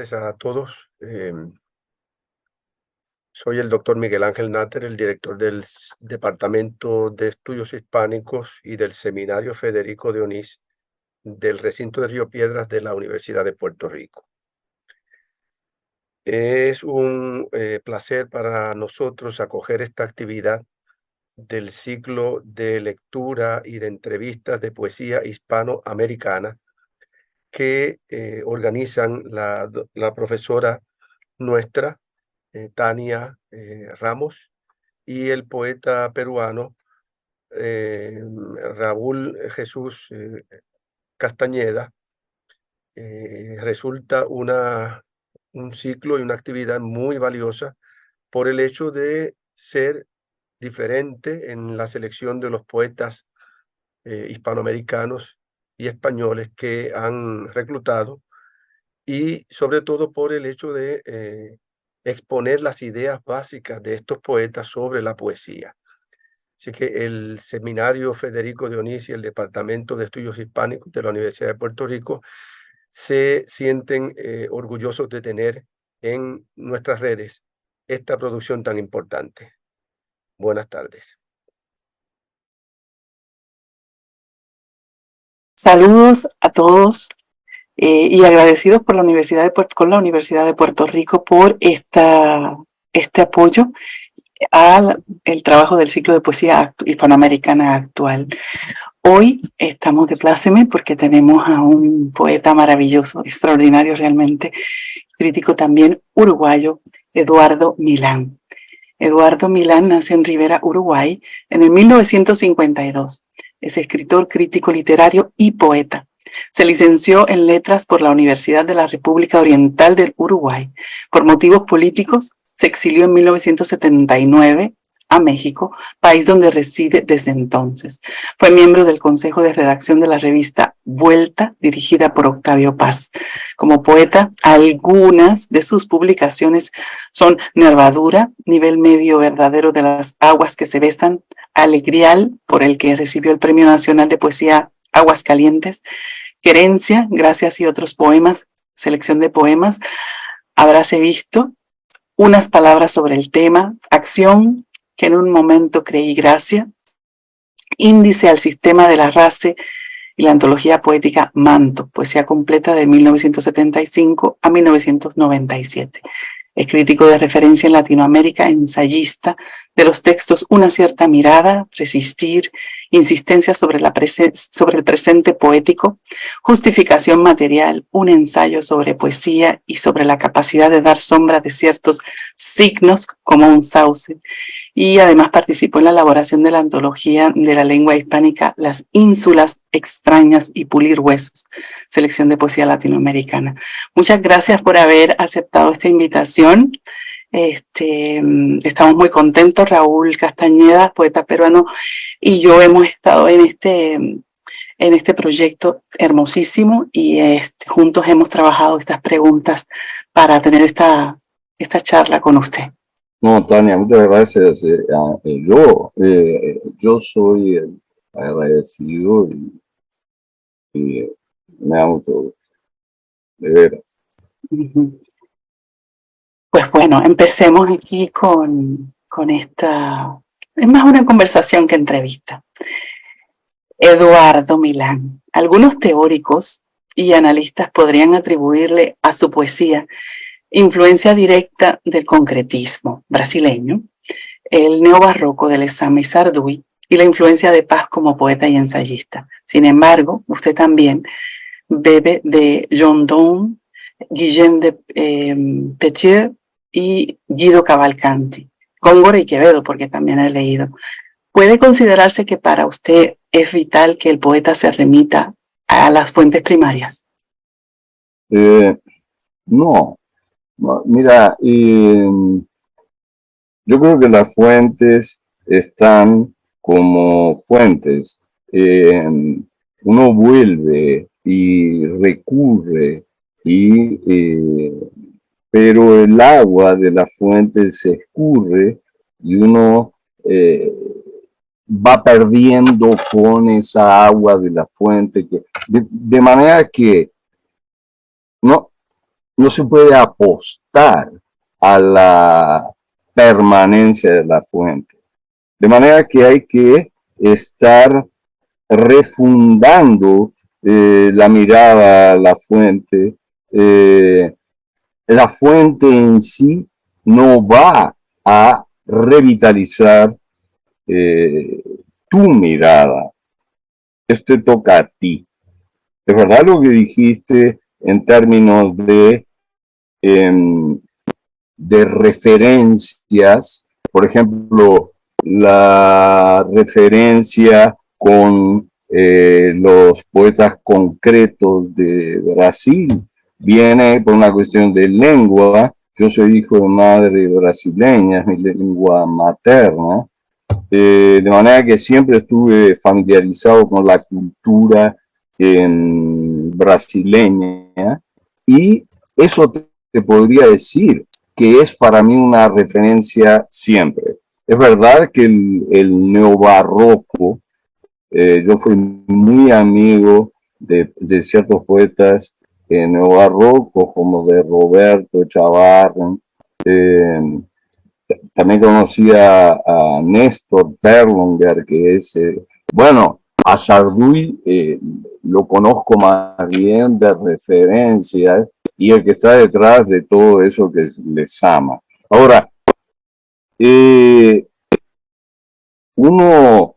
tardes a todos. Soy el doctor Miguel Ángel Náter, el director del Departamento de Estudios Hispánicos y del Seminario Federico de Onís del recinto de Río Piedras de la Universidad de Puerto Rico. Es un placer para nosotros acoger esta actividad del ciclo de lectura y de entrevistas de poesía hispanoamericana que organizan la profesora nuestra, Tania Ramos, y el poeta peruano Raúl Jesús Castañeda. Resulta un ciclo y una actividad muy valiosa por el hecho de ser diferente en la selección de los poetas hispanoamericanos y españoles que han reclutado, y sobre todo por el hecho de exponer las ideas básicas de estos poetas sobre la poesía. Así que el Seminario Federico de Onís y el Departamento de Estudios Hispánicos de la Universidad de Puerto Rico se sienten orgullosos de tener en nuestras redes esta producción tan importante. Buenas tardes. Saludos a todos y agradecidos por la Universidad con la Universidad de Puerto Rico por este apoyo al trabajo del ciclo de poesía hispanoamericana actual. Hoy estamos de pláceme porque tenemos a un poeta maravilloso, extraordinario realmente, crítico también uruguayo, Eduardo Milán. Eduardo Milán nace en Rivera, Uruguay, en el 1952. Es escritor, crítico literario y poeta. Se licenció en Letras por la Universidad de la República Oriental del Uruguay. Por motivos políticos, se exilió en 1979 a México, país donde reside desde entonces. Fue miembro del Consejo de Redacción de la revista Vuelta, dirigida por Octavio Paz. Como poeta, algunas de sus publicaciones son Nervadura, Nivel Medio Verdadero de las Aguas que se Besan, Alegrial, por el que recibió el Premio Nacional de Poesía Aguascalientes, Querencia, Gracias y otros poemas, selección de poemas, Habráse visto, Unas palabras sobre el tema, Acción, que en un momento creí gracia, Índice al sistema de la raza y la antología poética Manto, poesía completa de 1975 a 1997. Es crítico de referencia en Latinoamérica, ensayista de los textos Una cierta mirada, Resistir, Insistencia sobre el presente poético, Justificación material, un ensayo sobre poesía y sobre la capacidad de dar sombra de ciertos signos como un sauce. Y además participó en la elaboración de la antología de la lengua hispánica Las Ínsulas Extrañas y Pulir Huesos, selección de poesía latinoamericana. Muchas gracias por haber aceptado esta invitación. Estamos muy contentos. Raúl Castañeda, poeta peruano, y yo hemos estado en este proyecto hermosísimo y juntos hemos trabajado estas preguntas para tener esta charla con usted. No, Tania, muchas gracias. Yo soy agradecido y me da mucho gusto, de veras. Pues bueno, empecemos aquí con esta, es más una conversación que entrevista. Eduardo Milán. Algunos teóricos y analistas podrían atribuirle a su poesía influencia directa del concretismo brasileño, el neobarroco de Lezama y Sarduy y la influencia de Paz como poeta y ensayista. Sin embargo, usted también bebe de John Donne, Guillem de Petier y Guido Cavalcanti, Góngora y Quevedo, porque también he leído. ¿Puede considerarse que para usted es vital que el poeta se remita a las fuentes primarias? No. Mira, yo creo que las fuentes están como fuentes. Uno vuelve y recurre, pero el agua de la fuente se escurre y uno va perdiendo con esa agua de la fuente. De manera que no no se puede apostar a la permanencia de la fuente. De manera que hay que estar refundando la mirada a la fuente. La fuente en sí no va a revitalizar tu mirada. Esto te toca a ti. Es verdad lo que dijiste en términos de referencias, por ejemplo, la referencia con los poetas concretos de Brasil viene por una cuestión de lengua. Yo soy hijo de madre brasileña, es mi lengua materna, de manera que siempre estuve familiarizado con la cultura brasileña, y eso te podría decir que es para mí una referencia siempre. Es verdad que el neobarroco, yo fui muy amigo de ciertos poetas neobarrocos como de Roberto Chavarren. También conocía a Néstor Perlonger, que es, bueno, a Sarduy lo conozco más bien de referencias, y el que está detrás de todo eso que les ama. Ahora, uno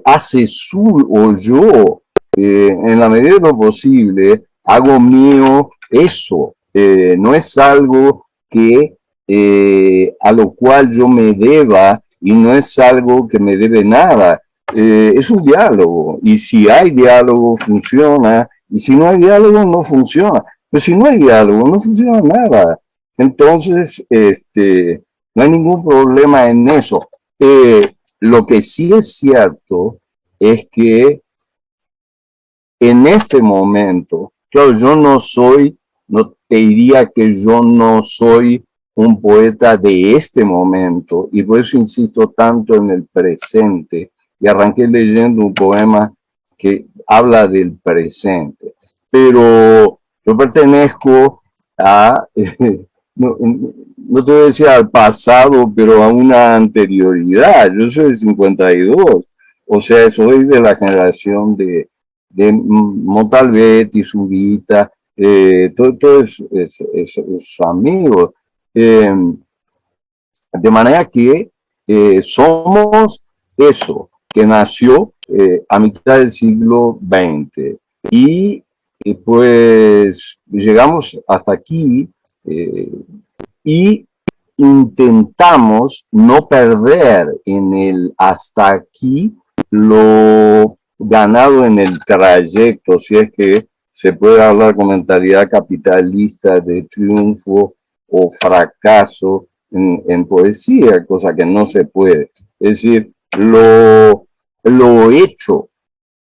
hace su, o yo, en la medida de lo posible, hago mío eso. No es algo que a lo cual yo me deba, y no es algo que me debe nada. Es un diálogo, y si hay diálogo funciona, y si no hay diálogo no funciona. Pero si no hay diálogo no funciona nada. Entonces, no hay ningún problema en eso. Lo que sí es cierto es que en este momento, claro, yo no soy, no te diría que yo no soy un poeta de este momento, y por eso insisto tanto en el presente, y arranqué leyendo un poema que habla del presente. Pero yo pertenezco a, no, no te voy a decir al pasado, pero a una anterioridad. Yo soy del 52, o sea, soy de la generación de Montalbán, Zurita, todos esos amigos. De manera que somos eso, que nació a mitad del siglo XX. Y pues llegamos hasta aquí, y intentamos no perder en el hasta aquí lo ganado en el trayecto, si es que se puede hablar con mentalidad capitalista de triunfo o fracaso en poesía, cosa que no se puede. Es decir, lo hecho,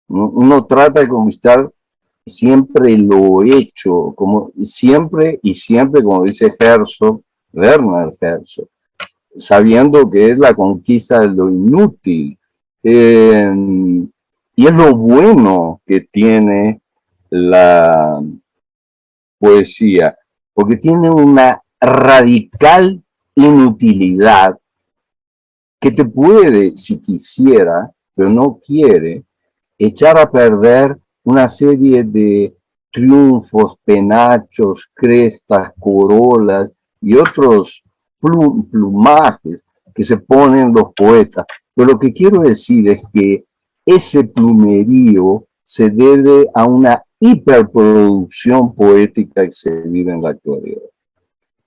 ¿no? Uno trata de conquistar siempre lo hecho, como siempre y siempre, como dice Herzog, Werner Herzog, sabiendo que es la conquista de lo inútil. Y es lo bueno que tiene la poesía, porque tiene una radical inutilidad que te puede, si quisiera, pero no quiere, echar a perder una serie de triunfos, penachos, crestas, corolas y otros plumajes que se ponen los poetas. Pero lo que quiero decir es que ese plumerío se debe a una hiperproducción poética que se vive en la actualidad.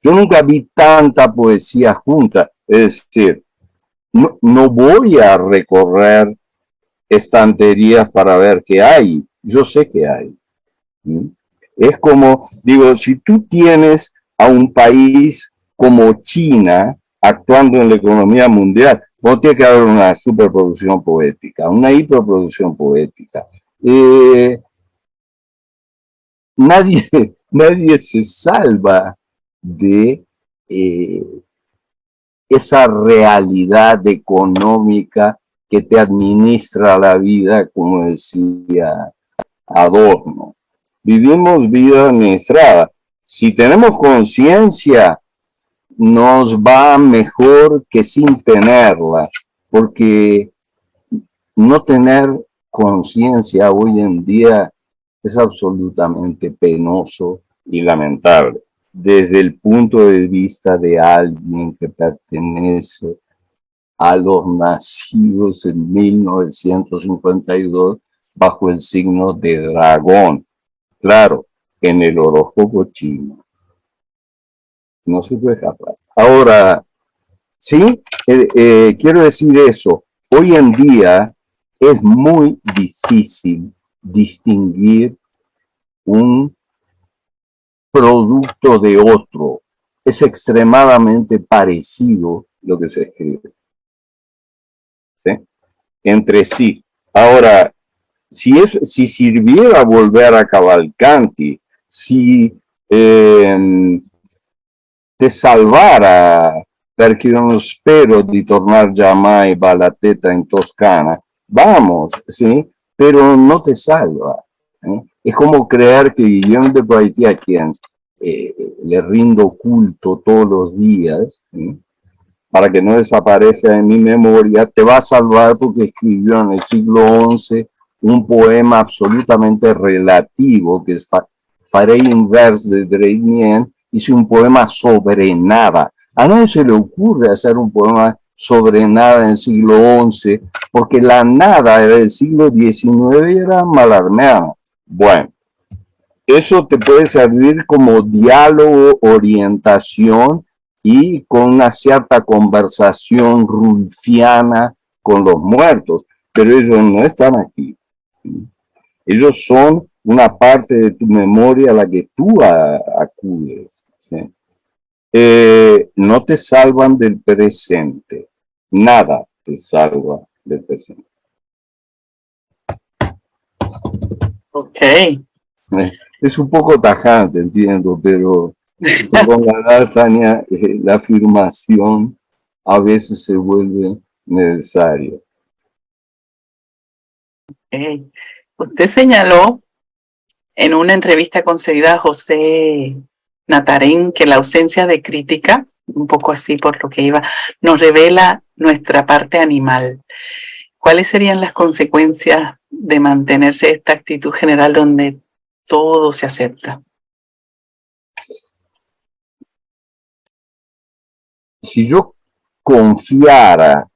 Yo nunca vi tanta poesía junta, es decir, no voy a recorrer estanterías para ver qué hay. Yo sé que hay. Es como, digo, si tú tienes a un país como China actuando en la economía mundial, no tiene que haber una superproducción poética, una hiperproducción poética. Nadie, nadie se salva de esa realidad económica que te administra la vida, como decía Adorno. Vivimos vida administrada. si tenemos conciencia, nos va mejor que sin tenerla, porque no tener conciencia hoy en día es absolutamente penoso y lamentable. Desde el punto de vista de alguien que pertenece a los nacidos en 1952 bajo el signo de dragón, claro, en el horóscopo chino. No se puede escapar. Ahora, sí, quiero decir eso. Hoy en día es muy difícil distinguir un producto de otro. Es extremadamente parecido lo que se escribe, ¿sí? Entre sí. Ahora, si sirviera volver a Cavalcanti, si te salvara perché non spero di tornar già mai la teta in Toscana, vamos, ¿sí? Pero no te salva. Es como creer que Guillermo de Poitiers, a quien le rindo culto todos los días, ¿sí? Para que no desaparezca de mi memoria, te va a salvar porque escribió en el siglo XI un poema absolutamente relativo, que es Farei Inverse de Draynien, hizo un poema sobre nada. A nadie se le ocurre hacer un poema sobre nada en el siglo XI, porque la nada del siglo XIX era Mallarmé. Bueno, eso te puede servir como diálogo, orientación y con una cierta conversación rulfiana con los muertos, pero ellos no están aquí. Ellos son una parte de tu memoria a la que tú acudes, ¿sí? No te salvan del presente, nada te salva del presente. Ok. Es un poco tajante, entiendo, pero con la edad, Tania, la afirmación a veces se vuelve necesaria. Okay. Usted señaló en una entrevista concedida a José Natarén que la ausencia de crítica, un poco así por lo que iba, nos revela nuestra parte animal. ¿Cuáles serían las consecuencias de mantenerse esta actitud general donde todo se acepta? Si yo confiara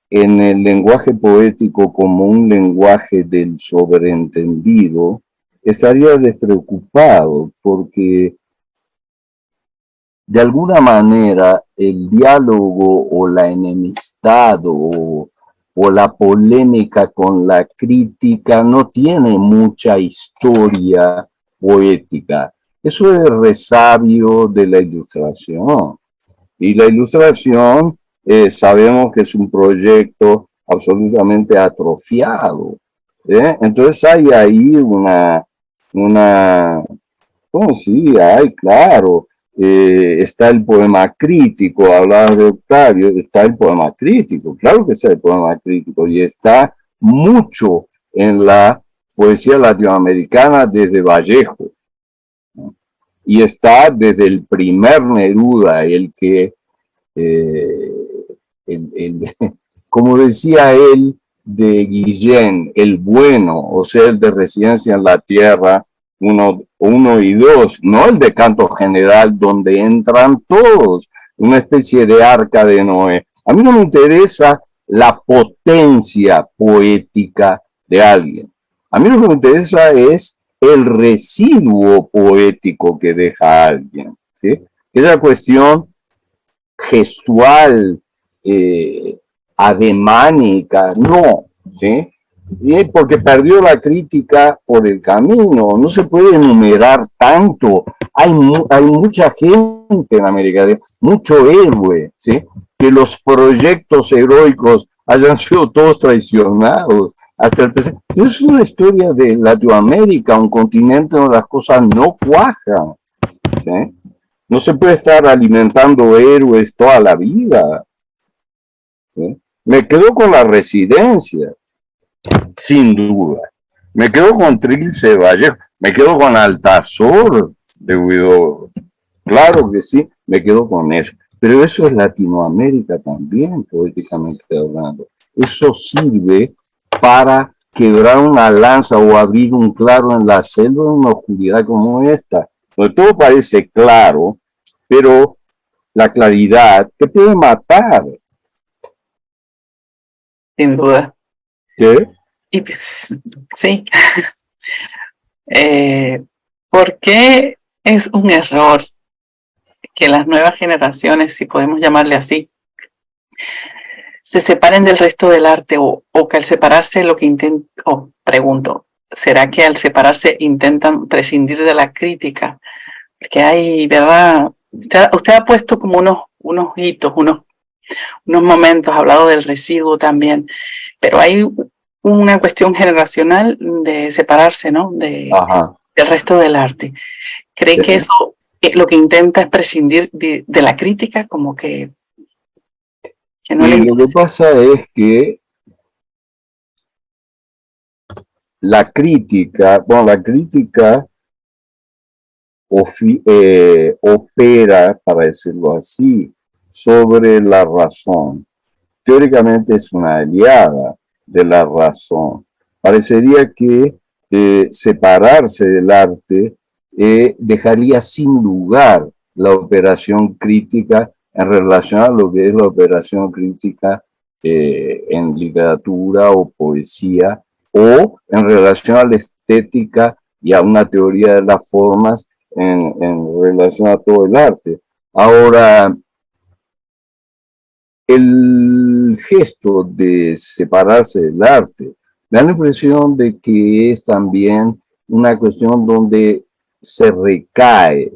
en el lenguaje poético como un lenguaje del sobreentendido, estaría despreocupado porque de alguna manera el diálogo o la enemistad o la polémica con la crítica no tiene mucha historia poética. Eso es resabio de la Ilustración. Y la Ilustración sabemos que es un proyecto absolutamente atrofiado. Entonces hay ahí ¿cómo sí? Hay, claro. Está el poema crítico, hablaba de Octavio, está el poema crítico, claro que está el poema crítico, y está mucho en la poesía latinoamericana desde Vallejo, ¿no? Y está desde el primer Neruda, el que, como decía él de Guillén, el bueno, o sea, el de Residencia en la Tierra, uno y dos, no el de Canto General, donde entran todos, una especie de arca de Noé. A mí no me interesa la potencia poética de alguien. A mí lo que me interesa es el residuo poético que deja alguien, ¿sí? Esa cuestión gestual, ademánica, no, ¿sí? Y porque perdió la crítica por el camino, no se puede enumerar tanto, hay mucha gente en América, mucho héroe, ¿sí? Que los proyectos heroicos hayan sido todos traicionados hasta el presente. Es una historia de Latinoamérica, un continente donde las cosas no cuajan, ¿sí? No se puede estar alimentando héroes toda la vida, ¿sí? Me quedo con la Residencia, sin duda. Me quedo con Trilce Vallejo, me quedo con Altazor, de Huidobro. Claro que sí, me quedo con eso. Pero eso es Latinoamérica también, poéticamente hablando. Eso sirve para quebrar una lanza o abrir un claro en la selva en una oscuridad como esta, donde todo parece claro, pero la claridad te puede matar. Sin duda. ¿Qué? Y pues, sí. ¿Por qué es un error que las nuevas generaciones, si podemos llamarle así, se separen del resto del arte o que al separarse lo que intentan, pregunto, ¿será que al separarse intentan prescindir de la crítica? Porque hay, ¿verdad? Usted ha puesto como unos hitos, unos momentos, ha hablado del residuo también, pero hay una cuestión generacional de separarse, ¿no? Ajá. Del resto del arte. ¿Cree que eso lo que intenta es prescindir de la crítica, como que no le Y lo que interesa? pasa es que la crítica, bueno, la crítica opera, para decirlo así, sobre la razón. Teóricamente es una aliada de la razón. Parecería que separarse del arte dejaría sin lugar la operación crítica en relación a lo que es la operación crítica en literatura o poesía, o en relación a la estética y a una teoría de las formas en relación a todo el arte. Ahora, el gesto de separarse del arte da la impresión de que es también una cuestión donde se recae,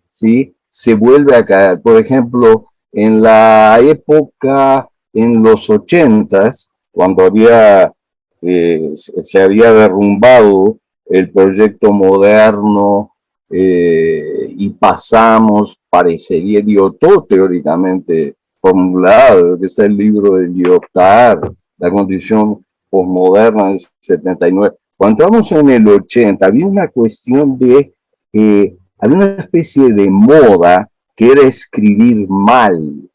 ¿sí? Se vuelve a caer. Por ejemplo, en la época, en los 80s, cuando se había derrumbado el proyecto moderno y pasamos, parecería, digo, todo teóricamente formulado, que está el libro de Lyotard, la condición posmoderna del 79. Cuando entramos en el 80, había una cuestión de, había una especie de moda que era escribir mal.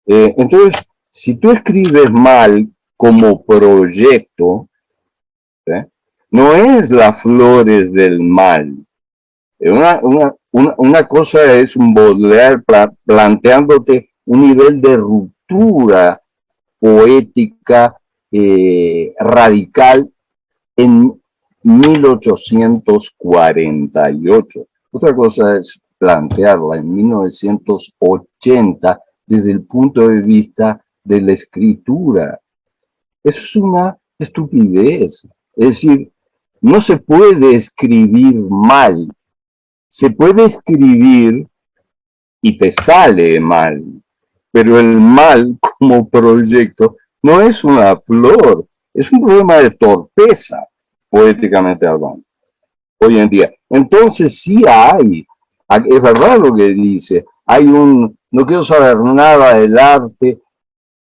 Entonces, si tú escribes mal como proyecto, no es las flores del mal. Una cosa es un Baudelaire planteándote un nivel de ruptura poética radical en 1848. Otra cosa es plantearla en 1980 desde el punto de vista de la escritura. Eso es una estupidez. Es decir, no se puede escribir mal. Se puede escribir y te sale mal, pero el mal como proyecto no es una flor, es un problema de torpeza, poéticamente hablando, hoy en día. Entonces sí hay, es verdad lo que dice, no quiero saber nada del arte,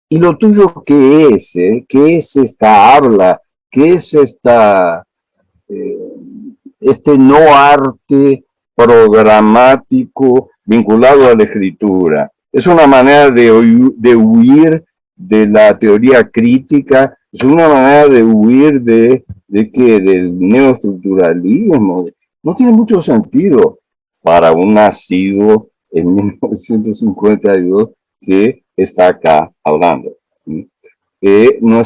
y lo tuyo qué es, ¿qué es esta habla? ¿Qué es este no arte programático vinculado a la escritura? Es una manera de huir de la teoría crítica, es una manera de huir del neoestructuralismo. No tiene mucho sentido para un nacido en 1952 que está acá hablando. No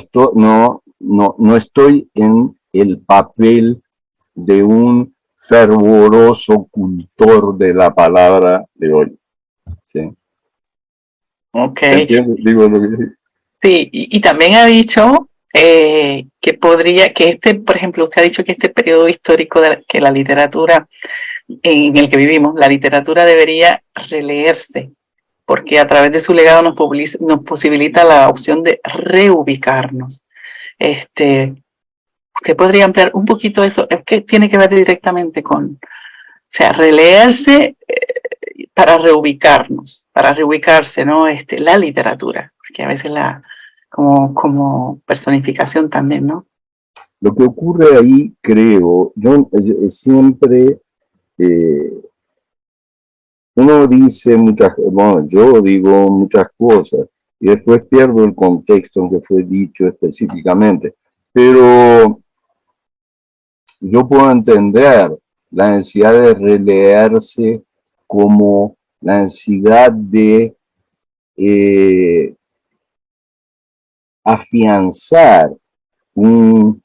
estoy en el papel de un fervoroso cultor de la palabra de hoy. ¿Sí? Ok. ¿Entiendes? Digo lo que... Sí, y también ha dicho que por ejemplo, usted ha dicho que este periodo histórico que la literatura en el que vivimos, la literatura debería releerse, porque a través de su legado nos posibilita la opción de reubicarnos. Usted podría ampliar un poquito eso, es que tiene que ver directamente con, o sea, releerse para reubicarse, ¿no? La literatura, porque a veces como personificación también, ¿no? Lo que ocurre ahí, creo, yo siempre uno dice bueno, yo digo muchas cosas y después pierdo el contexto en que fue dicho específicamente, pero yo puedo entender la necesidad de releerse como la necesidad de afianzar un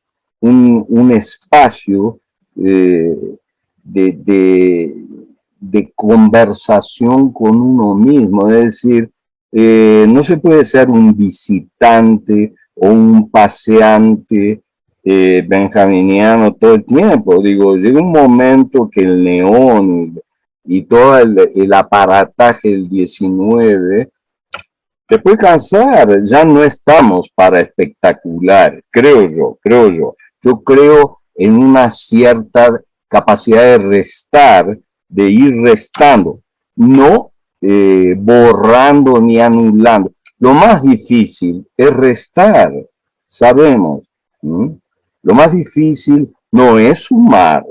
espacio eh, de conversación con uno mismo, es decir, no se puede ser un visitante o un paseante benjaminiano todo el tiempo. Digo, llega un momento que el neón y todo el aparataje del 19 te puede cansar, ya no estamos para espectaculares, creo yo, creo yo. Yo creo en una cierta capacidad de restar, de ir restando, no borrando ni anulando. Lo más difícil es restar, sabemos. ¿Mm? Lo más difícil no es sumar.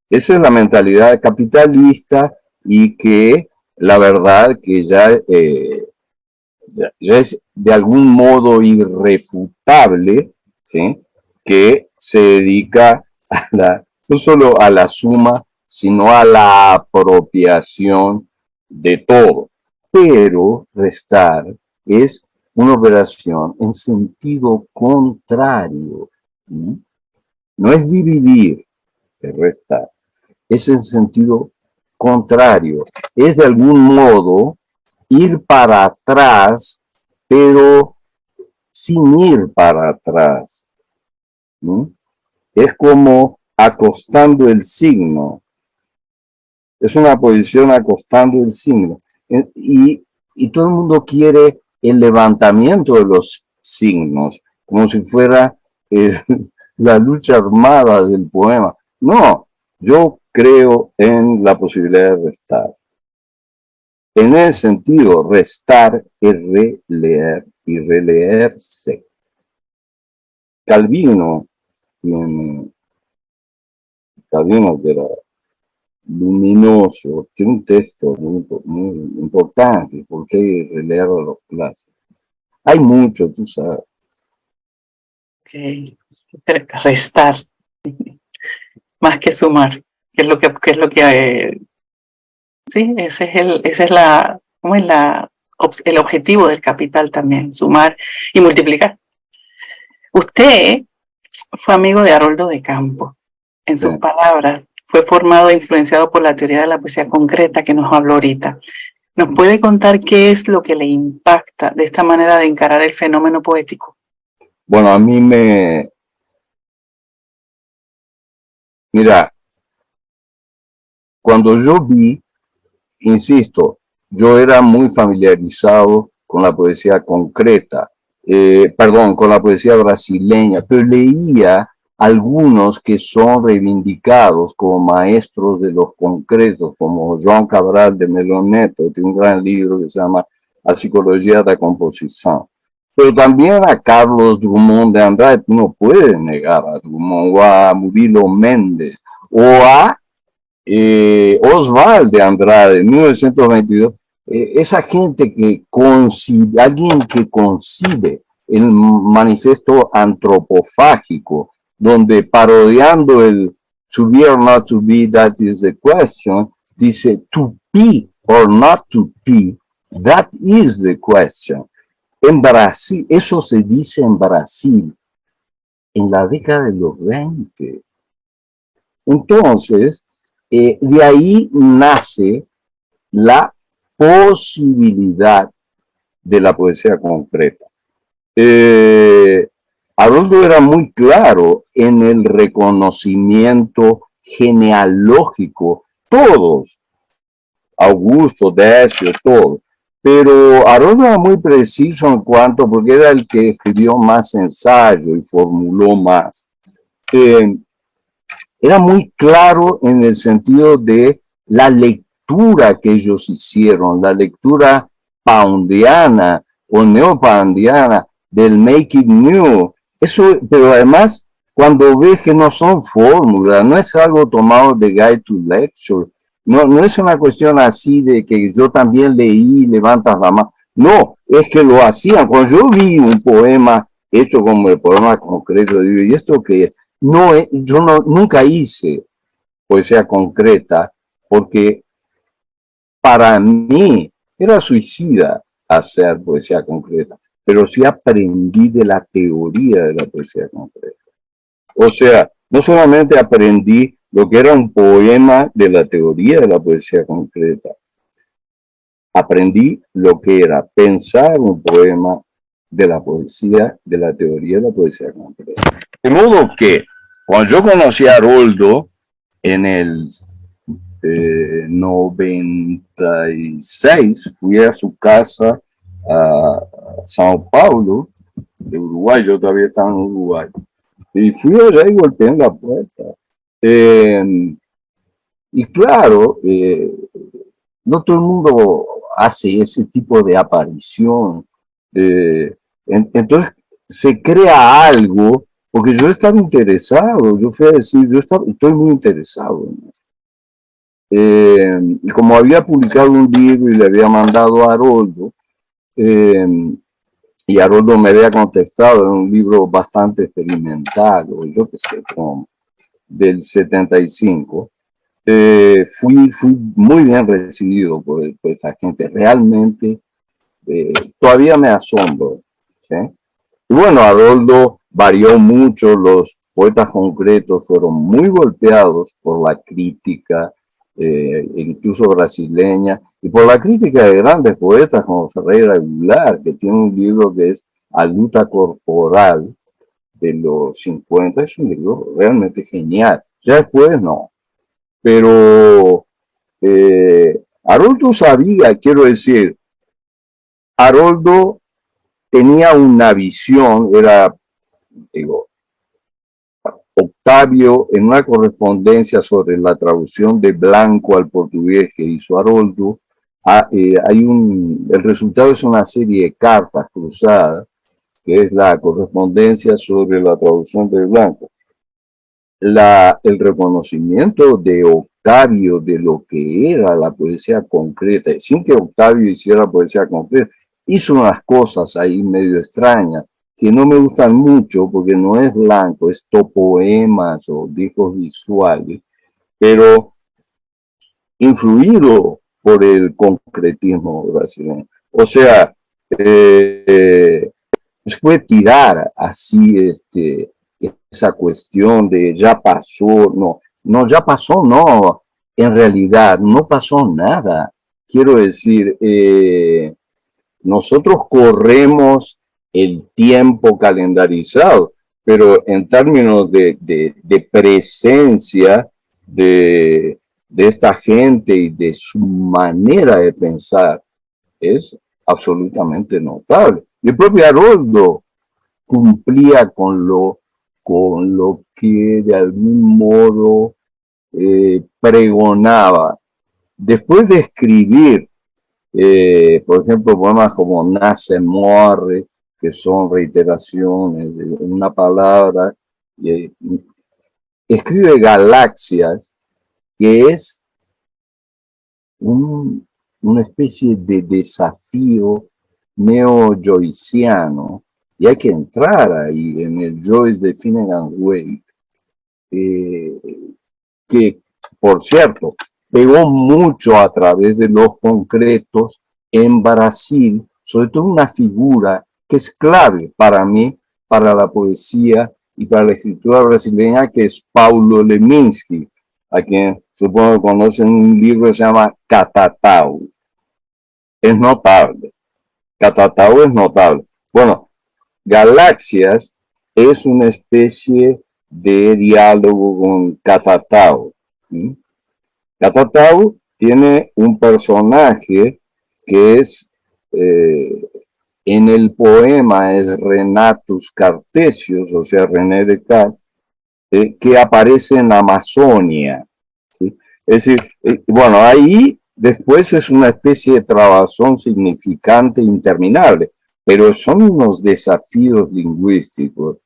Esa es la mentalidad capitalista y que la verdad que ya es de algún modo irrefutable, ¿sí? Que se dedica no solo a la suma, sino a la apropiación de todo. Pero restar es una operación en sentido contrario. ¿Sí? No es dividir, es restar. Es en sentido contrario. Es de algún modo ir para atrás, pero sin ir para atrás. ¿Sí? Es como acostando el signo. Es una posición acostando el signo. Y todo el mundo quiere el levantamiento de los signos, como si fuera la lucha armada del poema. No, yo creo en la posibilidad de restar. En ese sentido, restar es releer y releerse. Calvino, Calvino que era luminoso, tiene un texto muy importante, porque hay que releer los clásicos. Hay mucho, tú sabes. Okay. Restar, más que sumar, que es lo que sí, ese es ¿cómo es el objetivo del capital también, sumar y multiplicar. Usted fue amigo de Haroldo de Campos. En sus palabras, fue formado e influenciado por la teoría de la poesía concreta que nos habló ahorita. ¿Nos puede contar qué es lo que le impacta de esta manera de encarar el fenómeno poético? Bueno, a mí mira, cuando yo vi, insisto, yo era muy familiarizado con la poesía concreta, con la poesía brasileña, pero leía algunos que son reivindicados como maestros de los concretos, como João Cabral de Melo Neto, que tiene un gran libro que se llama A Psicología da Composición. Pero también a Carlos Drummond de Andrade, tú no puedes negar a Drummond, o a Murilo Méndez, o a Oswald de Andrade, 1922, esa gente que concibe, alguien que concibe el manifiesto antropofágico, donde parodiando el to be or not to be, that is the question, dice to be or not to be, that is the question. En Brasil, eso se dice en Brasil en la década de los 20. Entonces, de ahí nace la posibilidad de la poesía concreta. Haroldo era muy claro en el reconocimiento genealógico, todos, Augusto, Decio, todos, pero Haroldo era muy preciso en cuanto, porque era el que escribió más ensayo y formuló más. Era muy claro en el sentido de la lectura que ellos hicieron, la lectura poundiana o neopoundiana del Make It New. Eso, pero además cuando ves que no son fórmulas, no es algo tomado de Guide to Lecture, no es una cuestión así de que yo también leí, levantas la mano. No, es que lo hacían. Cuando yo vi un poema hecho como el poema concreto, digo, ¿y esto qué? No, yo nunca hice poesía concreta porque para mí era suicida hacer poesía concreta, pero sí aprendí de la teoría de la poesía concreta. O sea, no solamente aprendí lo que era un poema de la teoría de la poesía concreta, aprendí lo que era pensar un poema de la poesía, de la teoría de la poesía concreta. De modo que cuando yo conocí a Haroldo en el 96, fui a su casa a São Paulo, de Uruguay, yo todavía estaba en Uruguay, y fui allá y golpeé en la puerta. Y claro, no todo el mundo hace ese tipo de aparición. Entonces se crea algo, porque yo estaba interesado, yo fui a decir, estoy muy interesado en eso. Y como había publicado un libro y le había mandado a Haroldo, y Haroldo me había contestado, era un libro bastante experimental, o yo qué sé, como del 75, fui muy bien recibido por esa gente, realmente todavía me asombro, ¿sí? Y bueno, Haroldo varió mucho, los poetas concretos fueron muy golpeados por la crítica, incluso brasileña, y por la crítica de grandes poetas como Ferreira Aguilar, que tiene un libro que es A Luta Corporal de los 50, es un libro realmente genial. Ya después no. Pero Haroldo sabía, quiero decir, Haroldo tenía una visión, era, digo, Octavio, en una correspondencia sobre la traducción de Blanco al portugués que hizo Haroldo, el resultado es una serie de cartas cruzadas, que es la correspondencia sobre la traducción de Blanco. El reconocimiento de Octavio de lo que era la poesía concreta, sin que Octavio hiciera poesía concreta, hizo unas cosas ahí medio extrañas que no me gustan mucho porque no es blanco, es topoemas o discos visuales, pero influido por el concretismo brasileño. O sea, se puede tirar así esa cuestión de ya pasó, ya pasó, no, en realidad no pasó nada. Quiero decir, nosotros corremos el tiempo calendarizado, pero en términos de presencia de esta gente y de su manera de pensar, es absolutamente notable. El propio Haroldo cumplía con lo que de algún modo pregonaba. Después de escribir, por ejemplo, poemas como Nace, Muere, que son reiteraciones de una palabra, escribe Galaxias, que es una especie de desafío neo-joyciano, y hay que entrar ahí en el Joyce de Finnegan Wake, que, por cierto, pegó mucho a través de los concretos en Brasil, sobre todo una figura que es clave para mí, para la poesía y para la escritura brasileña, que es Paulo Leminski, a quien supongo que conocen un libro que se llama Catatau. Es notable. Catatau es notable. Bueno, Galaxias es una especie de diálogo con Catatau. Catatau tiene un personaje que es, en el poema es Renatus Cartesius, o sea, René Descartes, que aparece en la Amazonia, ¿sí? Es decir, bueno, ahí después es una especie de trabazón significante interminable, pero son unos desafíos lingüísticos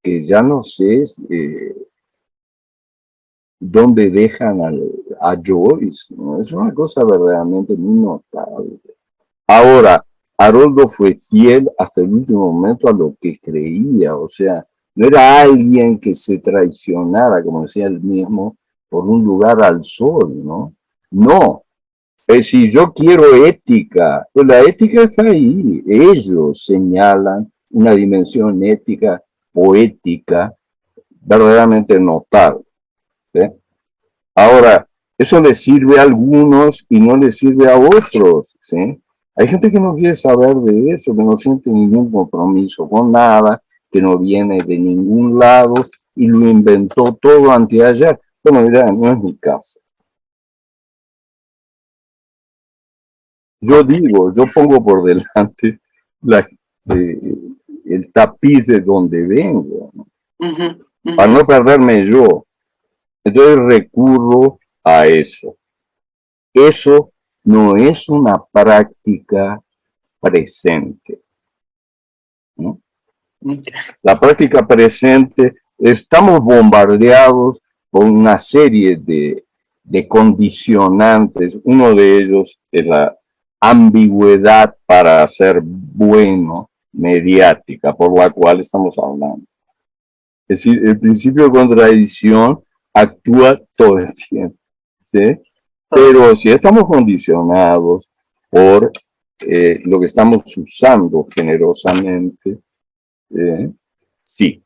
que ya no sé dónde dejan a Joyce, ¿no? Es una cosa verdaderamente muy notable. Ahora, Haroldo fue fiel hasta el último momento a lo que creía, o sea, no era alguien que se traicionara, como decía él mismo, por un lugar al sol, ¿no? No, es si yo quiero ética, pues la ética está ahí, ellos señalan una dimensión ética, poética, verdaderamente notable, ¿sí? Ahora, eso le sirve a algunos y no le sirve a otros, ¿sí? Hay gente que no quiere saber de eso, que no siente ningún compromiso con nada, que no viene de ningún lado y lo inventó todo anteayer. Bueno, mira, no es mi caso. Yo digo, yo pongo por delante la, eh, el tapiz de donde vengo, ¿no? Para no perderme yo. Entonces recurro a eso. Eso no es una práctica presente, ¿no? La práctica presente, estamos bombardeados por una serie de condicionantes. Uno de ellos es la ambigüedad para ser bueno mediática, por la cual estamos hablando. Es decir, el principio de contradicción actúa todo el tiempo, ¿sí? Pero si estamos condicionados por lo que estamos usando generosamente, sí.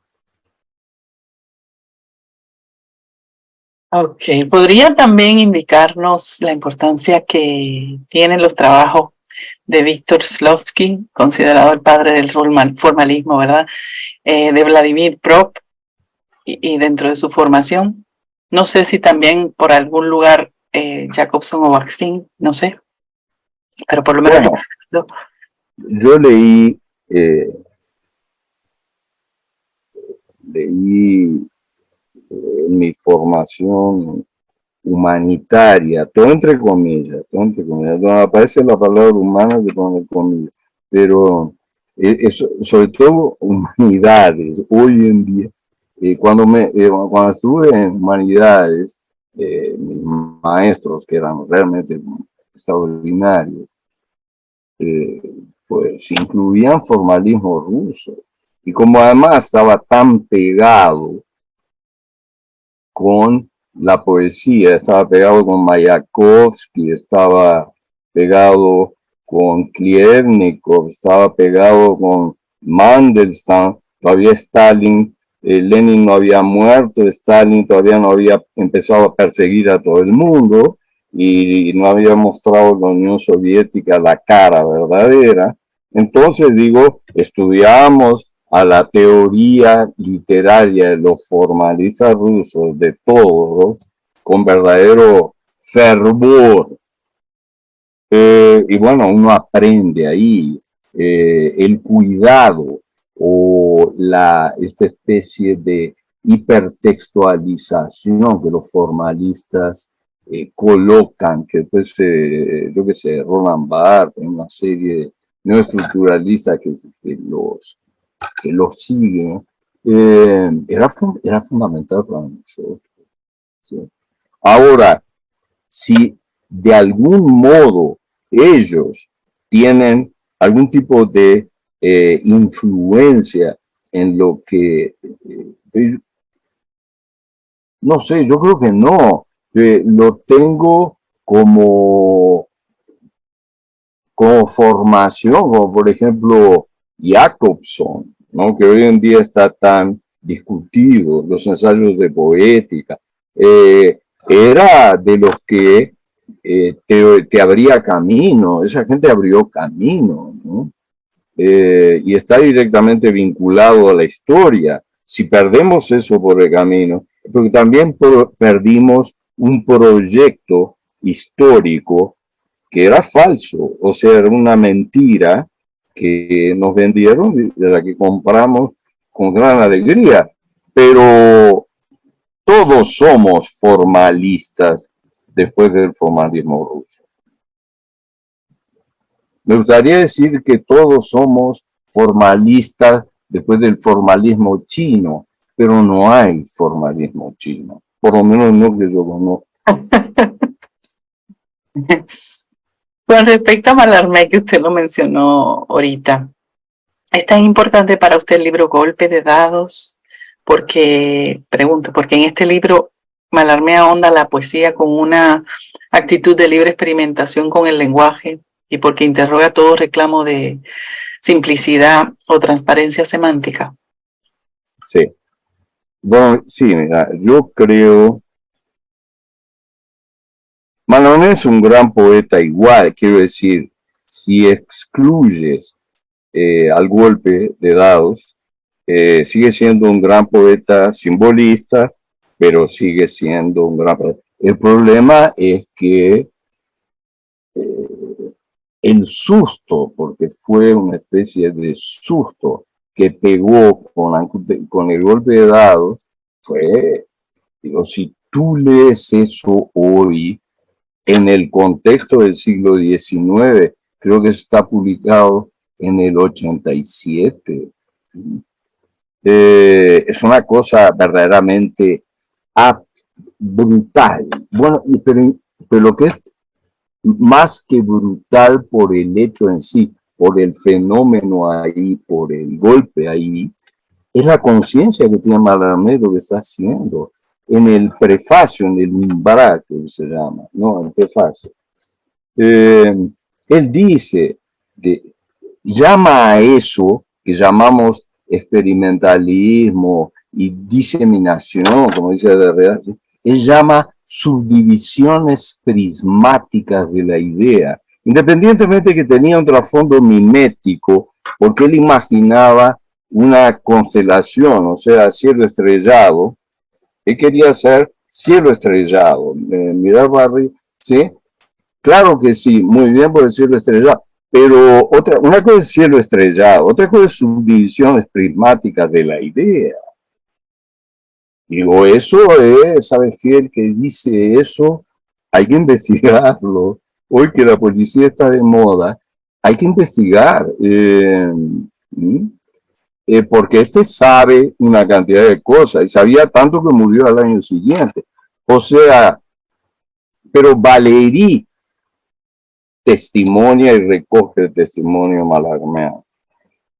Ok, ¿podría también indicarnos la importancia que tienen los trabajos de Víctor Shklovsky, considerado el padre del formalismo, ¿verdad? De Vladimir Prop y dentro de su formación? No sé si también por algún lugar Jacobson o Bakhtin, no sé, pero por lo menos Bueno, yo leí mi formación humanitaria, todo entre comillas, donde aparece la palabra humana que pone comillas, pero sobre todo humanidades, hoy en día, cuando estuve en humanidades, mis maestros, que eran realmente extraordinarios, eh, pues incluían formalismo ruso, y como además estaba tan pegado con la poesía, estaba pegado con Mayakovsky, estaba pegado con Kliernikov, estaba pegado con Mandelstam, todavía Stalin, Lenin no había muerto, Stalin todavía no había empezado a perseguir a todo el mundo y no había mostrado la Unión Soviética la cara verdadera. Entonces digo, estudiamos a la teoría literaria de los formalistas rusos, de todos, con verdadero fervor. Y bueno, uno aprende ahí el cuidado o esta especie de hipertextualización que los formalistas colocan, que después, yo qué sé, Roland Barthes, una serie de neoestructuralistas que los siguen, era fundamental para nosotros, ¿sí? Ahora, si de algún modo ellos tienen algún tipo de influencia en lo que, no sé, yo creo que no, lo tengo como formación, como por ejemplo Jacobson, ¿no? Que hoy en día está tan discutido, los ensayos de poética, era de los que te abría camino, esa gente abrió camino, ¿no? Y está directamente vinculado a la historia. Si perdemos eso por el camino, porque también perdimos un proyecto histórico que era falso, o sea, era una mentira que nos vendieron, de la que compramos con gran alegría, pero todos somos formalistas después del formalismo ruso. Me gustaría decir que todos somos formalistas después del formalismo chino, pero no hay formalismo chino, por lo menos no que yo conozco. Con respecto a Mallarmé, que usted lo mencionó ahorita, ¿es tan importante para usted el libro Golpe de Dados? Porque en este libro Mallarmé ahonda la poesía con una actitud de libre experimentación con el lenguaje y porque interroga todo reclamo de simplicidad o transparencia semántica. Sí. Bueno, sí, mira, yo creo... Mallarmé es un gran poeta igual, quiero decir, si excluyes al golpe de dados, sigue siendo un gran poeta simbolista, pero sigue siendo un gran poeta. El problema es que el susto, porque fue una especie de susto que pegó con el golpe de dados, fue, digo, si tú lees eso hoy, en el contexto del siglo XIX, creo que está publicado en el 87. Es una cosa verdaderamente brutal. Bueno, pero lo que es más que brutal por el hecho en sí, por el fenómeno ahí, por el golpe ahí, es la conciencia que tiene Mallarmé lo que está haciendo. En el prefacio, en el umbral que se llama, ¿no? El prefacio. Él dice, llama a eso que llamamos experimentalismo y diseminación, como dice Derrida, él llama subdivisiones prismáticas de la idea, independientemente que tenía un trasfondo mimético, porque él imaginaba una constelación, o sea, cielo estrellado. Él quería hacer cielo estrellado. Mirar Barry, ¿sí? Claro que sí, muy bien por el cielo estrellado, pero una cosa es cielo estrellado, otra cosa es subdivisiones prismáticas de la idea. Digo, eso es, ¿sabes qué? El que dice eso, hay que investigarlo. Hoy que la policía está de moda, hay que investigar. Porque este sabe una cantidad de cosas y sabía tanto que murió al año siguiente. O sea, pero Valéry testimonia y recoge el testimonio Mallarmé.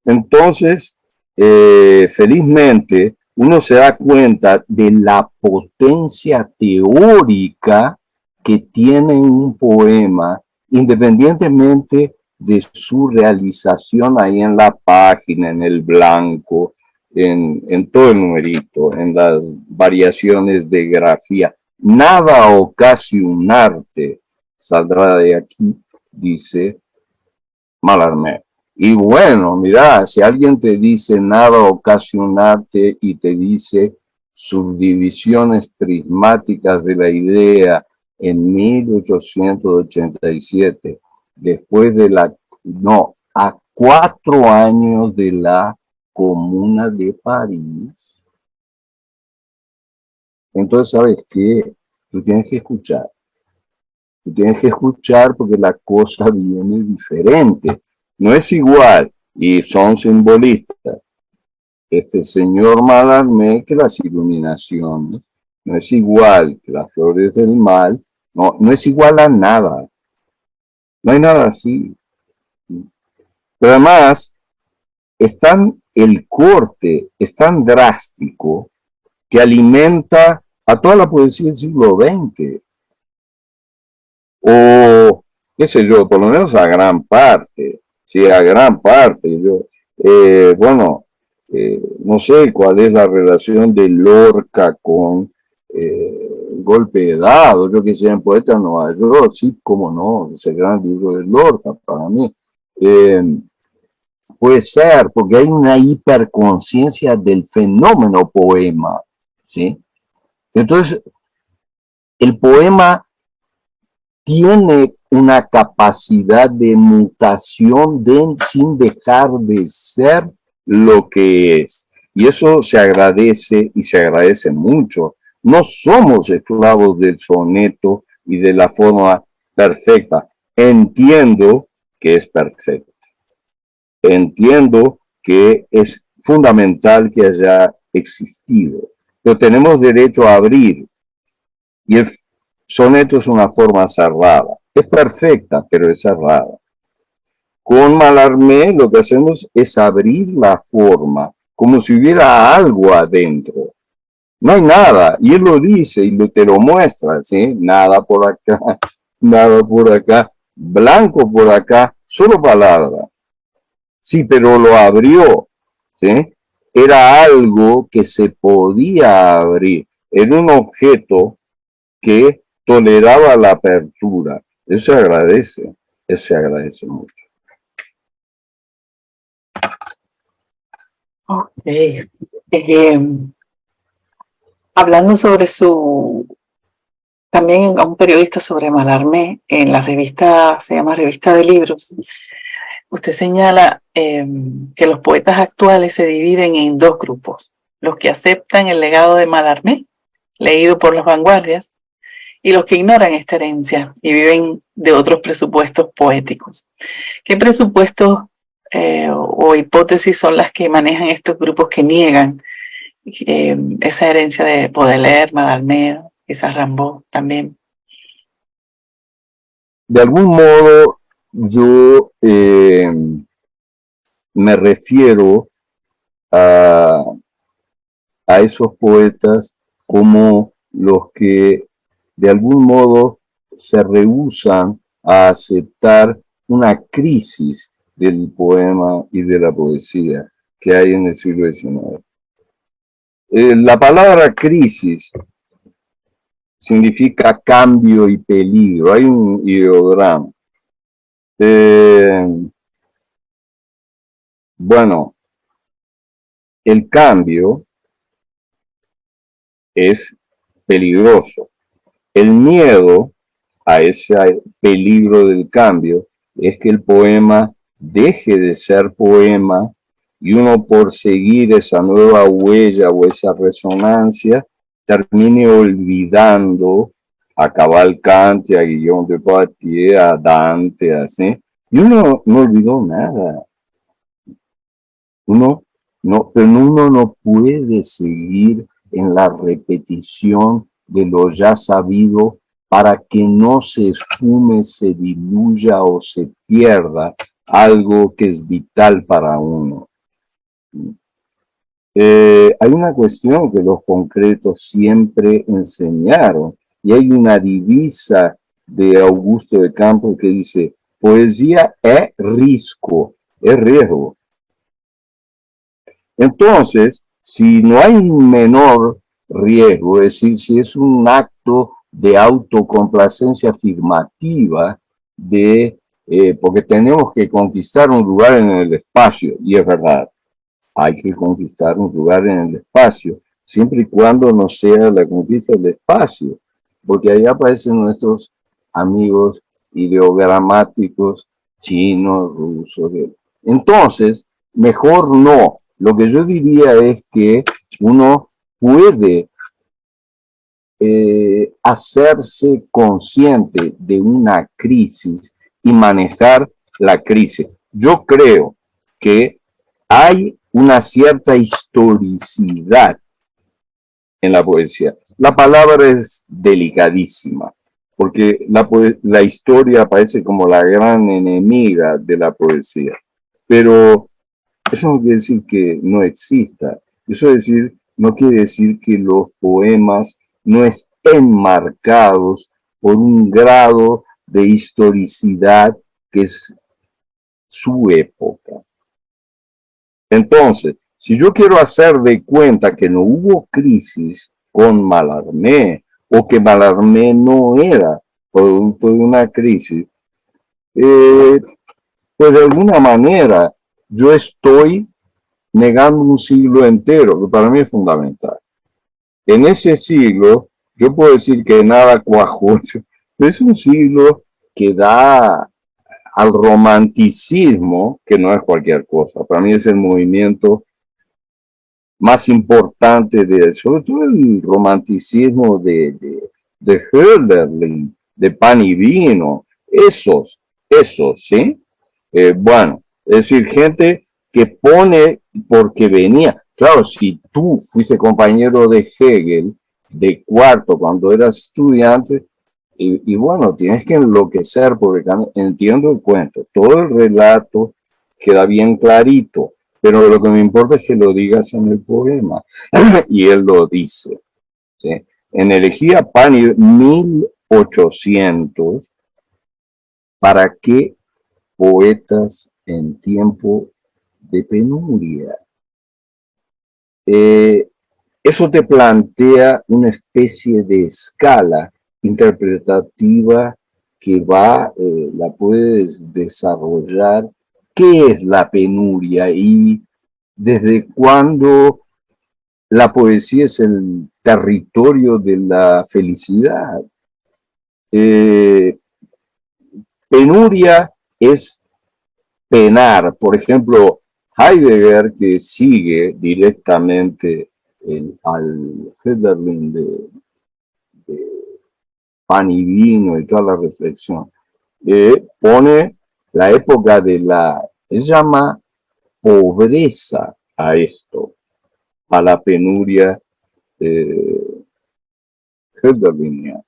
Entonces, felizmente, uno se da cuenta de la potencia teórica que tiene un poema, independientemente de su realización ahí en la página, en el blanco, en todo el numerito, en las variaciones de grafía. Nada o casi un arte saldrá de aquí, dice Mallarmé. Y bueno, mira, si alguien te dice nada o casi un arte y te dice subdivisiones prismáticas de la idea en 1887, después de a 4 años de la Comuna de París, entonces, ¿sabes qué? Tú tienes que escuchar. Tú tienes que escuchar porque la cosa viene diferente. No es igual, y son simbolistas. Este señor Mallarmé que las iluminaciones, no es igual que las flores del mal, no es igual a nada. No hay nada así. Pero además, el corte es tan drástico que alimenta a toda la poesía del siglo XX. O, qué sé yo, por lo menos a gran parte. Sí, a gran parte. Bueno, no sé cuál es la relación de Lorca con Golpe de Dado. Yo que sea en Poeta en Nueva York, sí, cómo no, ese gran libro de Lorca para mí. Puede ser, porque hay una hiperconciencia del fenómeno poema, ¿sí? Entonces, el poema tiene una capacidad de mutación sin dejar de ser lo que es. Y eso se agradece y se agradece mucho. No somos esclavos del soneto y de la forma perfecta. Entiendo que es perfecta. Entiendo que es fundamental que haya existido, pero tenemos derecho a abrir. Y el soneto es una forma cerrada. Es perfecta, pero es cerrada. Con Mallarmé lo que hacemos es abrir la forma, como si hubiera algo adentro. No hay nada, y él lo dice y te lo muestra, ¿sí? Nada por acá, nada por acá, blanco por acá, solo palabra. Sí, pero lo abrió, ¿sí? Era algo que se podía abrir, era un objeto que toleraba la apertura. Eso se agradece mucho. Ok. Hablando sobre también a un periodista sobre Mallarmé, en la revista, se llama Revista de Libros, usted señala que los poetas actuales se dividen en dos grupos: los que aceptan el legado de Mallarmé, leído por las vanguardias, y los que ignoran esta herencia y viven de otros presupuestos poéticos. ¿Qué presupuestos o hipótesis son las que manejan estos grupos que niegan esa herencia de Baudelaire, Mallarmé, quizás Rimbaud también? De algún modo, yo me refiero a esos poetas como los que de algún modo se rehúsan a aceptar una crisis del poema y de la poesía que hay en el siglo XIX. La palabra crisis significa cambio y peligro. Hay un ideograma. Bueno, el cambio es peligroso. El miedo a ese peligro del cambio es que el poema deje de ser poema y uno, por seguir esa nueva huella o esa resonancia, termine olvidando a Cavalcanti, a Guillaume de Poitiers, a Dante, así. Y uno no olvidó nada. Pero uno no puede seguir en la repetición de lo ya sabido para que no se esfume, se diluya o se pierda algo que es vital para uno. Hay una cuestión que los concretos siempre enseñaron, y hay una divisa de Augusto de Campos que dice: poesía es riesgo, es riesgo. Entonces, si no hay menor riesgo, es decir, si es un acto de autocomplacencia afirmativa, porque tenemos que conquistar un lugar en el espacio, y es verdad, hay que conquistar un lugar en el espacio, siempre y cuando no sea la conquista del espacio, porque ahí aparecen nuestros amigos ideogramáticos chinos, rusos. Entonces, mejor no. Lo que yo diría es que uno puede hacerse consciente de una crisis y manejar la crisis. Yo creo que hay una cierta historicidad en la poesía. La palabra es delicadísima, porque la historia parece como la gran enemiga de la poesía, pero eso no quiere decir que no exista. Eso no quiere decir que los poemas no estén marcados por un grado de historicidad que es su época. Entonces, si yo quiero hacer de cuenta que no hubo crisis con Mallarmé, o que Mallarmé no era producto de una crisis, pues de alguna manera yo estoy negando un siglo entero, que para mí es fundamental. En ese siglo, yo puedo decir que nada cuajó, pero es un siglo que da al romanticismo, que no es cualquier cosa. Para mí es el movimiento más importante, sobre todo el romanticismo de Hölderlin, de Pan y Vino, esos, ¿sí? Bueno, es decir, gente que pone porque venía. claro, si tú fuiste compañero de Hegel de cuarto cuando eras estudiante, y bueno, tienes que enloquecer porque entiendo el cuento, todo el relato queda bien clarito, pero lo que me importa es que lo digas en el poema. Y él lo dice, ¿sí? En Elegía Pani 1800, ¿para qué poetas en tiempo de penuria? Eh, Eso te plantea una especie de escala interpretativa que la puedes desarrollar. ¿Qué es la penuria y desde cuándo la poesía es el territorio de la felicidad? Eh, Penuria es penar. Por ejemplo, Heidegger, que sigue directamente al Hölderlin de Pan y Vino y toda la reflexión, pone la época él llama pobreza a esto, a la penuria Hölderliniana.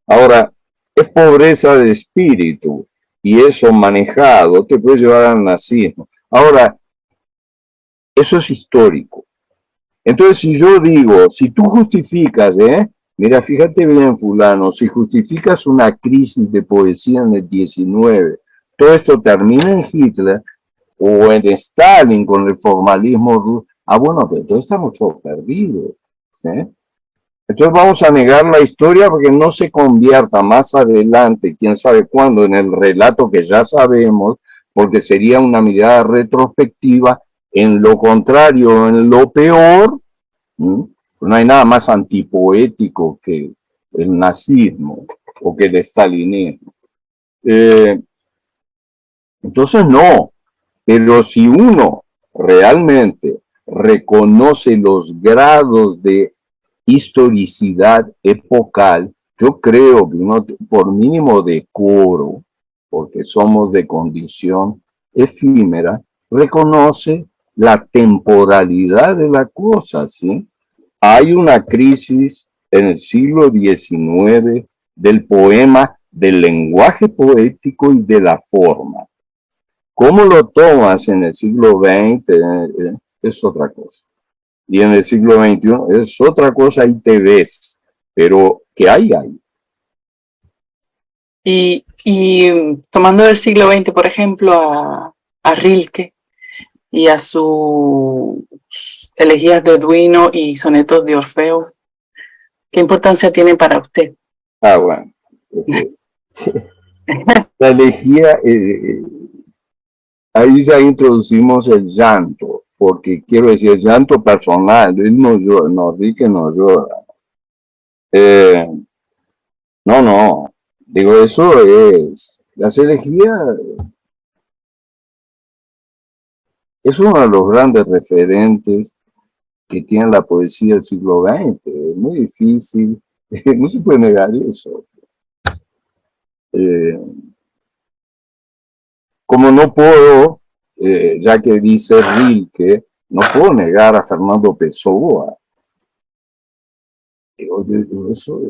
Ahora, es pobreza de espíritu y eso manejado te puede llevar al nazismo. Ahora, eso es histórico. Entonces, si yo digo, si tú justificas, mira, fíjate bien, fulano, si justificas una crisis de poesía en el 19, todo esto termina en Hitler o en Stalin con el formalismo ruso. Ah, bueno, pero entonces estamos todos perdidos. ¿Sí? Entonces vamos a negar la historia porque no se convierta más adelante, quién sabe cuándo, en el relato que ya sabemos, porque sería una mirada retrospectiva en lo contrario, en lo peor. ¿no? No hay nada más antipoético que el nazismo o que el stalinismo. Entonces no, pero si uno realmente reconoce los grados de historicidad epocal, yo creo que uno, por mínimo decoro, porque somos de condición efímera, reconoce la temporalidad de la cosa, ¿sí? Hay una crisis en el siglo XIX del poema, del lenguaje poético y de la forma. ¿Cómo lo tomas en el siglo XX? Es otra cosa. Y en el siglo XXI es otra cosa y te ves. Pero, ¿qué hay ahí? Y tomando del siglo XX, por ejemplo, a Rilke y a sus elegías de Duino y sonetos de Orfeo, ¿qué importancia tiene para usted? Ah, bueno. La elegía, ahí ya introducimos el llanto, porque quiero decir, el llanto personal, él no llora, no, Rilke no llora. No, no, digo, eso es, las elegías es uno de los grandes referentes que tiene la poesía del siglo XX. Es muy difícil, no se puede negar eso. Como no puedo, ya que dice Rilke, no puedo negar a Fernando Pessoa. Eso,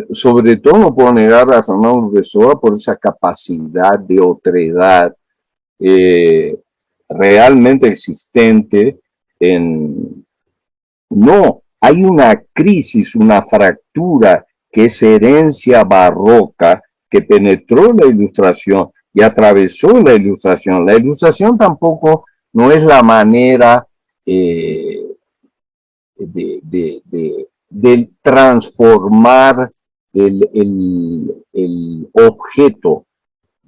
sobre todo no puedo negar a Fernando Pessoa por esa capacidad de otredad realmente existente en... No, hay una crisis, una fractura que es herencia barroca que penetró la ilustración y atravesó la ilustración. La ilustración tampoco no es la manera de transformar el objeto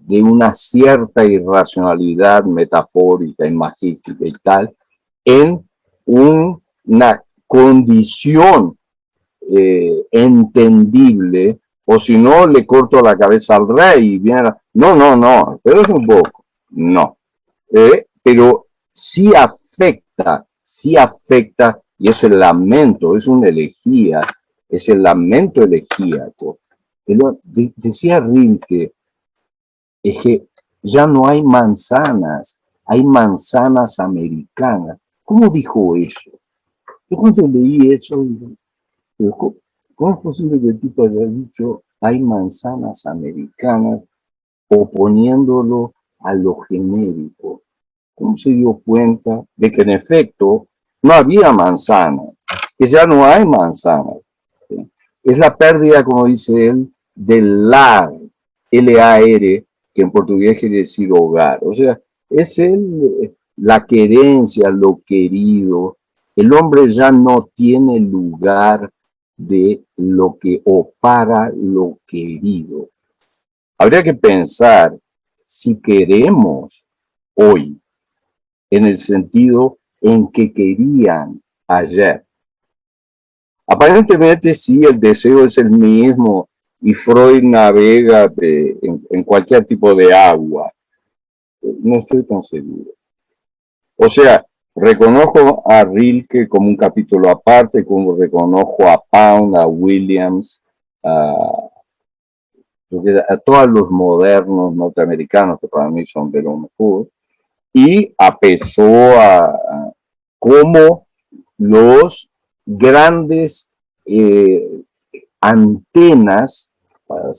de una cierta irracionalidad metafórica y magística y tal, en una condición entendible, o si no, le corto la cabeza al rey y viene no, no, no, pero es un poco, no. Pero sí afecta, y es el lamento, es una elegía, es el lamento elegíaco. Decía Rilke, es que ya no hay manzanas, hay manzanas americanas. ¿cómo dijo eso? Yo cuando leí eso, digo, ¿cómo es posible que el tipo haya dicho hay manzanas americanas oponiéndolo a lo genérico? ¿Cómo se dio cuenta de que en efecto no había manzanas, que ya no hay manzanas? ¿Sí? Es la pérdida, como dice él, del lar, L-A-R, que en portugués quiere decir hogar. O sea, es la querencia, lo querido. El hombre ya no tiene lugar de lo que o para lo querido. Habría que pensar si queremos hoy, en el sentido en que querían ayer. Aparentemente sí, el deseo es el mismo y Freud navega en cualquier tipo de agua. No estoy tan seguro. O sea, reconozco a Rilke como un capítulo aparte, como reconozco a Pound, a Williams, a todos los modernos norteamericanos que para mí son de lo mejor, y apesó a cómo los grandes antenas, para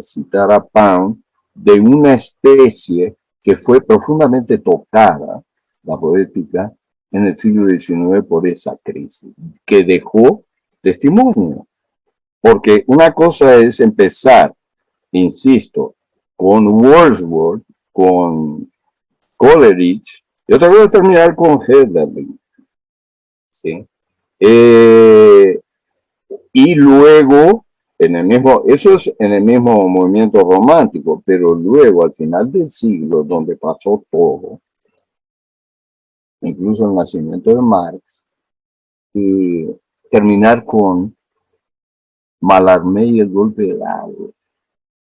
citar a Pound, de una especie que fue profundamente tocada, la poética, en el siglo XIX por esa crisis, que dejó testimonio. Porque una cosa es empezar, insisto, con Wordsworth, con Coleridge, y otra cosa es terminar con Hölderlin. ¿Sí? Y luego, eso es en el mismo movimiento romántico, pero luego, al final del siglo, donde pasó todo, incluso el nacimiento de Marx, terminar con Mallarmé y el golpe de agua.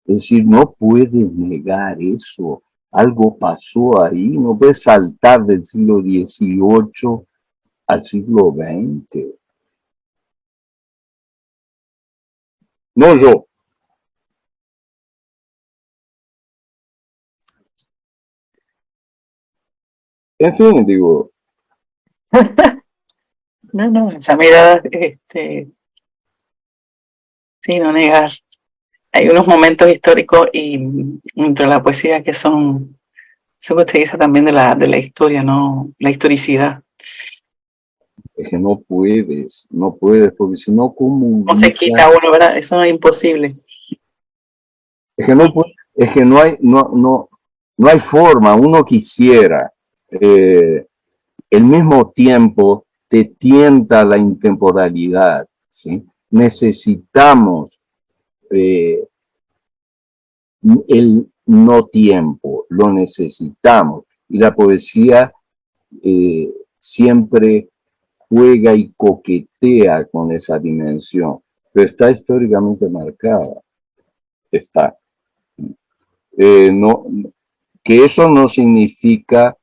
Es decir, no puedes negar eso. Algo pasó ahí, no puedes saltar del siglo XVIII al siglo XX. No yo. En fin, digo. No, esa mirada, sí, no negar. Hay unos momentos históricos y dentro de la poesía que son, eso que usted dice también de la historia, ¿no? La historicidad. Es que no puedes, porque si no, ¿cómo No se quita uno, ¿verdad? Eso es imposible. Es que no, es que no hay, no hay forma, uno quisiera, el mismo tiempo te tienta la intemporalidad, ¿sí? Necesitamos el no tiempo, lo necesitamos. Y la poesía siempre juega y coquetea con esa dimensión, pero está históricamente marcada. Está. No, que eso no significa,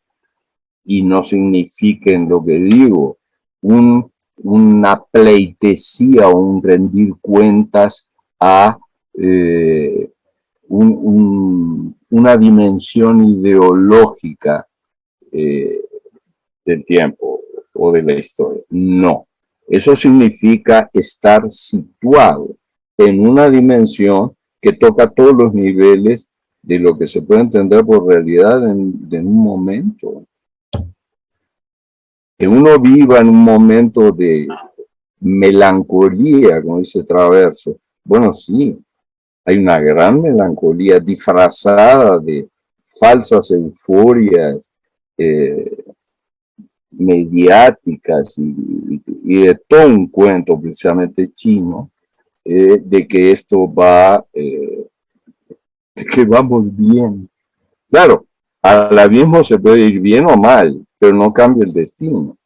y no significa en lo que digo, una pleitesía o un rendir cuentas a una dimensión ideológica del tiempo o de la historia. No. Eso significa estar situado en una dimensión que toca todos los niveles de lo que se puede entender por realidad en un momento. Que uno viva en un momento de melancolía, como dice Traverso. Bueno, sí, hay una gran melancolía disfrazada de falsas euforias mediáticas y de todo un cuento precisamente chino de que esto va, de que vamos bien. Claro, al abismo se puede ir bien o mal, pero no cambia el destino.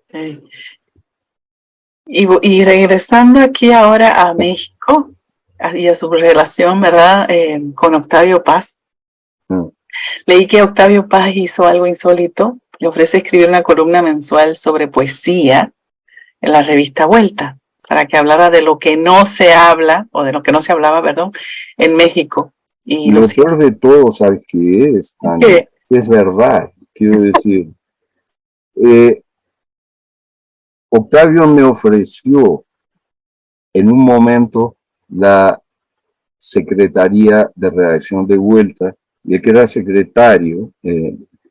Okay. Y regresando aquí ahora a México y a su relación, ¿verdad? Con Octavio Paz. Leí que Octavio Paz hizo algo insólito. Le ofrece escribir una columna mensual sobre poesía en la revista Vuelta, para que hablara de lo que no se habla, o de lo que no se hablaba, perdón, en México. Y lo peor de todo, ¿sabes qué es, Tania? es verdad, quiero decir. Eh, Octavio me ofreció en un momento la secretaría de redacción de Vuelta, y el que era secretario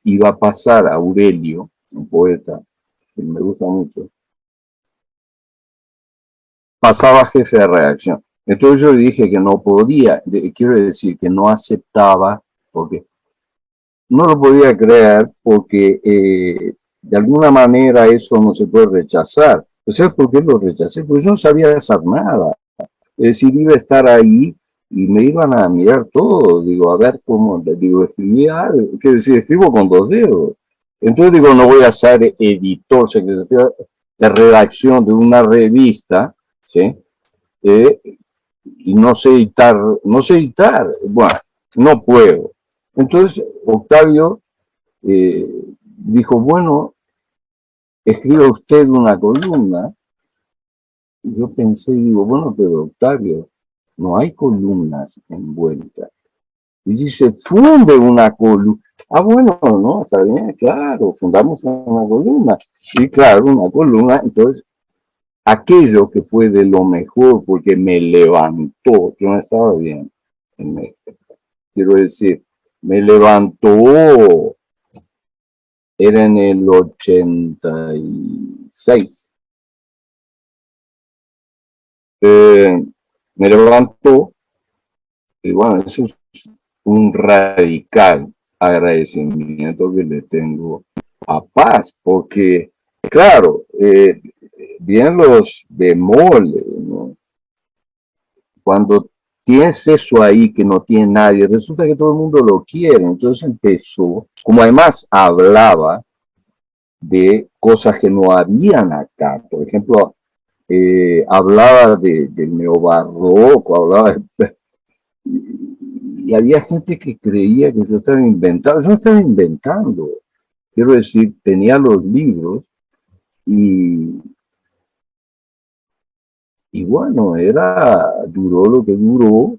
iba a pasar a Aurelio, un poeta que me gusta mucho, pasaba jefe de redacción. Entonces yo dije que no podía, quiero decir que no aceptaba, porque no lo podía creer, porque de alguna manera eso no se puede rechazar. ¿Sabes por qué lo rechacé? Pues yo no sabía hacer nada. Es decir, iba a estar ahí y me iban a mirar todo. Digo, a ver cómo, digo, escribía algo. Quiero decir, escribo con 2 dedos. Entonces digo, no voy a ser editor, secretario de redacción de una revista, ¿sí? Eh, y no sé editar, no sé editar. Bueno, no puedo. Entonces Octavio dijo, bueno, escriba usted una columna. Y yo pensé, digo, bueno, pero Octavio, no hay columnas en Vuelta. Y dice, funde una columna. Ah, bueno, no, está bien, claro, fundamos una columna. Y claro, una columna, entonces, aquello que fue de lo mejor, porque me levantó, yo no estaba bien, quiero decir, me levantó, era en el 86. Me levantó, y bueno, eso es un radical agradecimiento que le tengo a Paz, porque, claro, bien los bemoles, ¿no? Cuando tienes eso ahí que no tiene nadie, resulta que todo el mundo lo quiere. Entonces empezó, como además hablaba de cosas que no habían acá, por ejemplo, hablaba del neobarroco, hablaba de, y había gente que creía que yo estaba inventando. Yo no estaba inventando. Quiero decir, tenía los libros y, y bueno, duró lo que duró,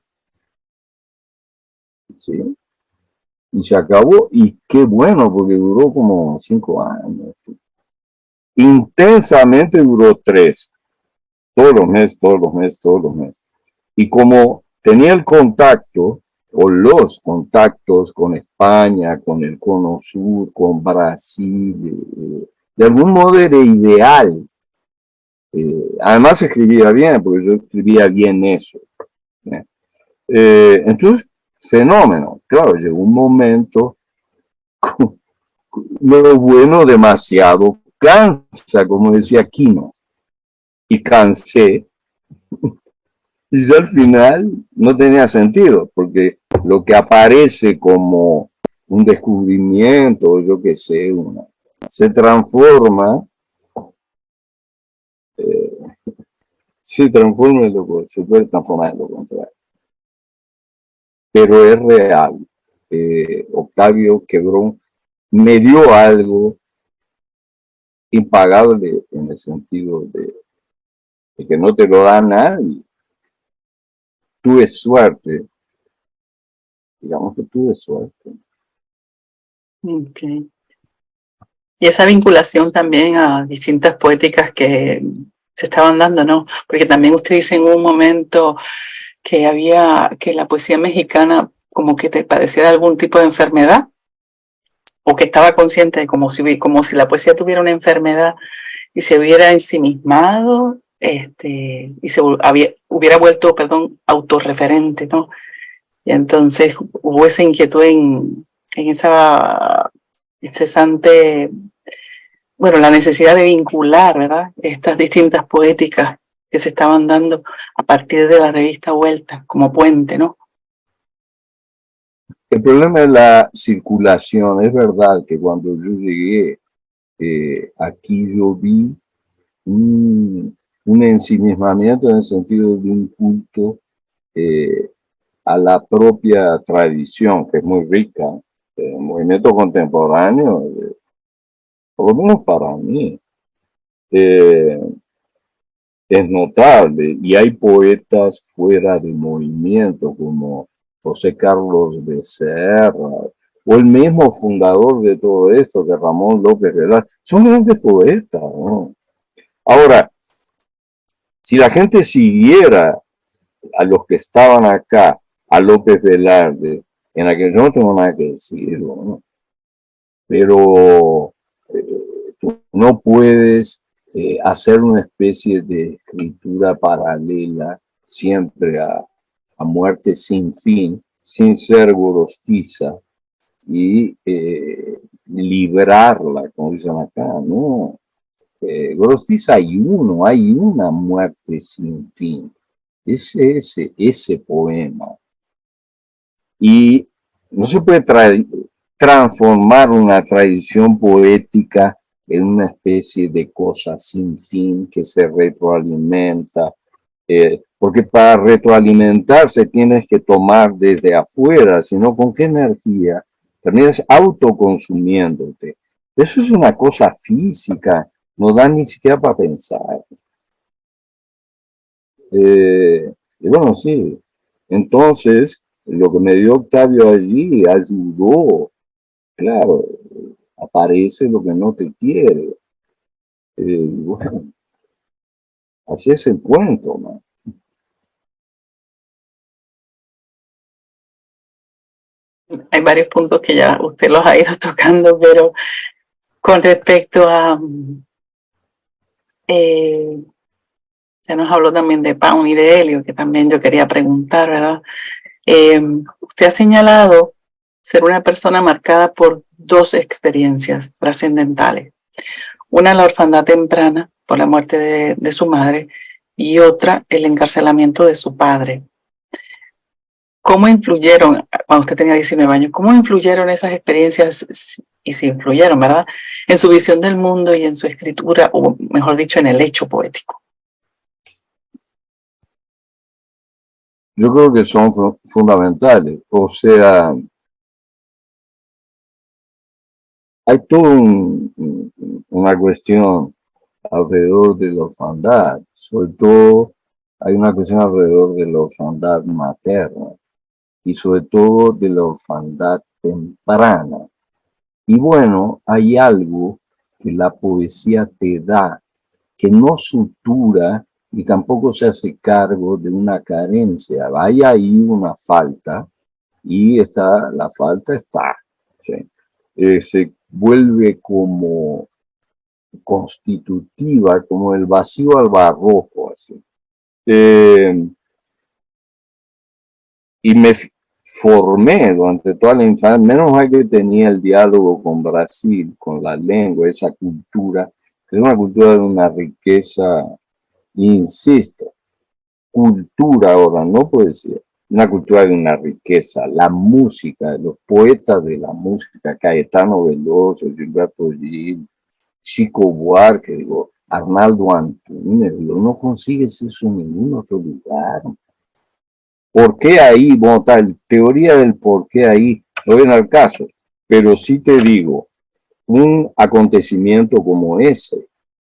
¿sí? Y se acabó. Y qué bueno, porque duró como 5 años. Intensamente duró 3. Todos los meses, todos los meses, todos los meses. Y como tenía el contacto, o los contactos con España, con el Cono Sur, con Brasil, de algún modo era ideal. Además escribía bien, porque yo escribía bien eso. Entonces, fenómeno. Claro, llegó un momento, lo bueno demasiado cansa, como decía Quino, y cansé, y ya al final no tenía sentido, porque lo que aparece como un descubrimiento, yo qué sé, se transforma, se puede transformar en lo contrario. Pero es real. Octavio quebró, me dio algo impagable en el sentido de que no te lo da nadie. Tuve suerte, digamos que tuve suerte. Okay. Y esa vinculación también a distintas poéticas que se estaban dando, ¿no? Porque también usted dice en un momento que la poesía mexicana como que te padecía de algún tipo de enfermedad, o que estaba consciente de como si la poesía tuviera una enfermedad y se hubiera ensimismado, y hubiera vuelto, perdón, autorreferente, ¿no? Y entonces hubo esa inquietud en esa incesante, bueno, la necesidad de vincular, ¿verdad? Estas distintas poéticas que se estaban dando a partir de la revista Vuelta, como puente, ¿no? El problema es la circulación. Es verdad que cuando yo llegué aquí yo vi un ensimismamiento en el sentido de un culto eh, a la propia tradición, que es muy rica. El movimiento contemporáneo, por lo menos para mí, eh, es notable, y hay poetas fuera de movimiento como José Carlos Becerra, o el mismo fundador de todo esto, que Ramón López Velarde, son grandes poetas, ¿no? Ahora, si la gente siguiera a los que estaban acá, a López Velarde, en la que yo no tengo nada que decir, ¿no? Pero tú no puedes hacer una especie de escritura paralela siempre a muerte sin fin, sin ser gorostiza y librarla, como dicen acá, ¿no? Gorostiza hay uno, hay una muerte sin fin. Ese poema. Y no se puede transformar una tradición poética en una especie de cosa sin fin que se retroalimenta, porque para retroalimentarse tienes que tomar desde afuera, sino con qué energía, terminas autoconsumiéndote. Eso es una cosa física, no da ni siquiera para pensar. Y bueno, sí, entonces lo que me dio Octavio allí ayudó, claro, aparece lo que no te quiere. Bueno, así es el cuento, ¿no? Hay varios puntos que ya usted los ha ido tocando, pero con respecto a, ya nos habló también de Pound y de Helio, que también yo quería preguntar, ¿verdad? Usted ha señalado ser una persona marcada por dos experiencias trascendentales. Una, la orfandad temprana por la muerte de su madre, y otra, el encarcelamiento de su padre. ¿Cómo influyeron, cuando usted tenía 19 años, cómo influyeron esas experiencias, y si influyeron, ¿verdad?, en su visión del mundo y en su escritura, o mejor dicho, en el hecho poético? Yo creo que son fundamentales. O sea, hay toda una cuestión alrededor de la orfandad, sobre todo hay una cuestión alrededor de la orfandad materna y sobre todo de la orfandad temprana. Y bueno, hay algo que la poesía te da, que no sutura y tampoco se hace cargo de una carencia. Hay ahí una falta y la falta está. ¿Sí? Se vuelve como constitutiva, como el vacío al barroco, así. Y me formé durante toda la infancia, menos mal que tenía el diálogo con Brasil, con la lengua, esa cultura, que es una cultura de una riqueza, insisto, cultura ahora, no poesía, una cultura de una riqueza, la música, los poetas de la música, Caetano Veloso, Gilberto Gil, Chico Buarque, digo, Arnaldo Antunes, digo, no consigues eso en ningún otro lugar. ¿Por qué ahí? Bueno, tal teoría del por qué ahí, no viene al caso, pero sí te digo, un acontecimiento como ese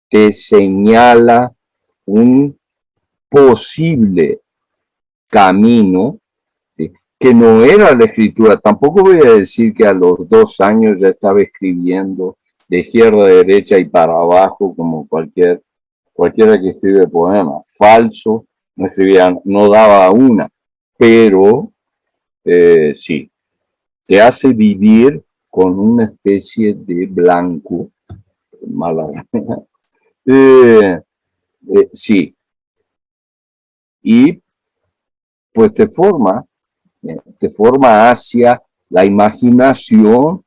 te señala un posible camino, ¿sí?, que no era la escritura. Tampoco voy a decir que a los 2 años ya estaba escribiendo de izquierda a derecha y para abajo como cualquiera que escribe poemas. Falso, no escribía, no daba una, pero sí, te hace vivir con una especie de blanco, mala, sí, y pues te forma hacia la imaginación.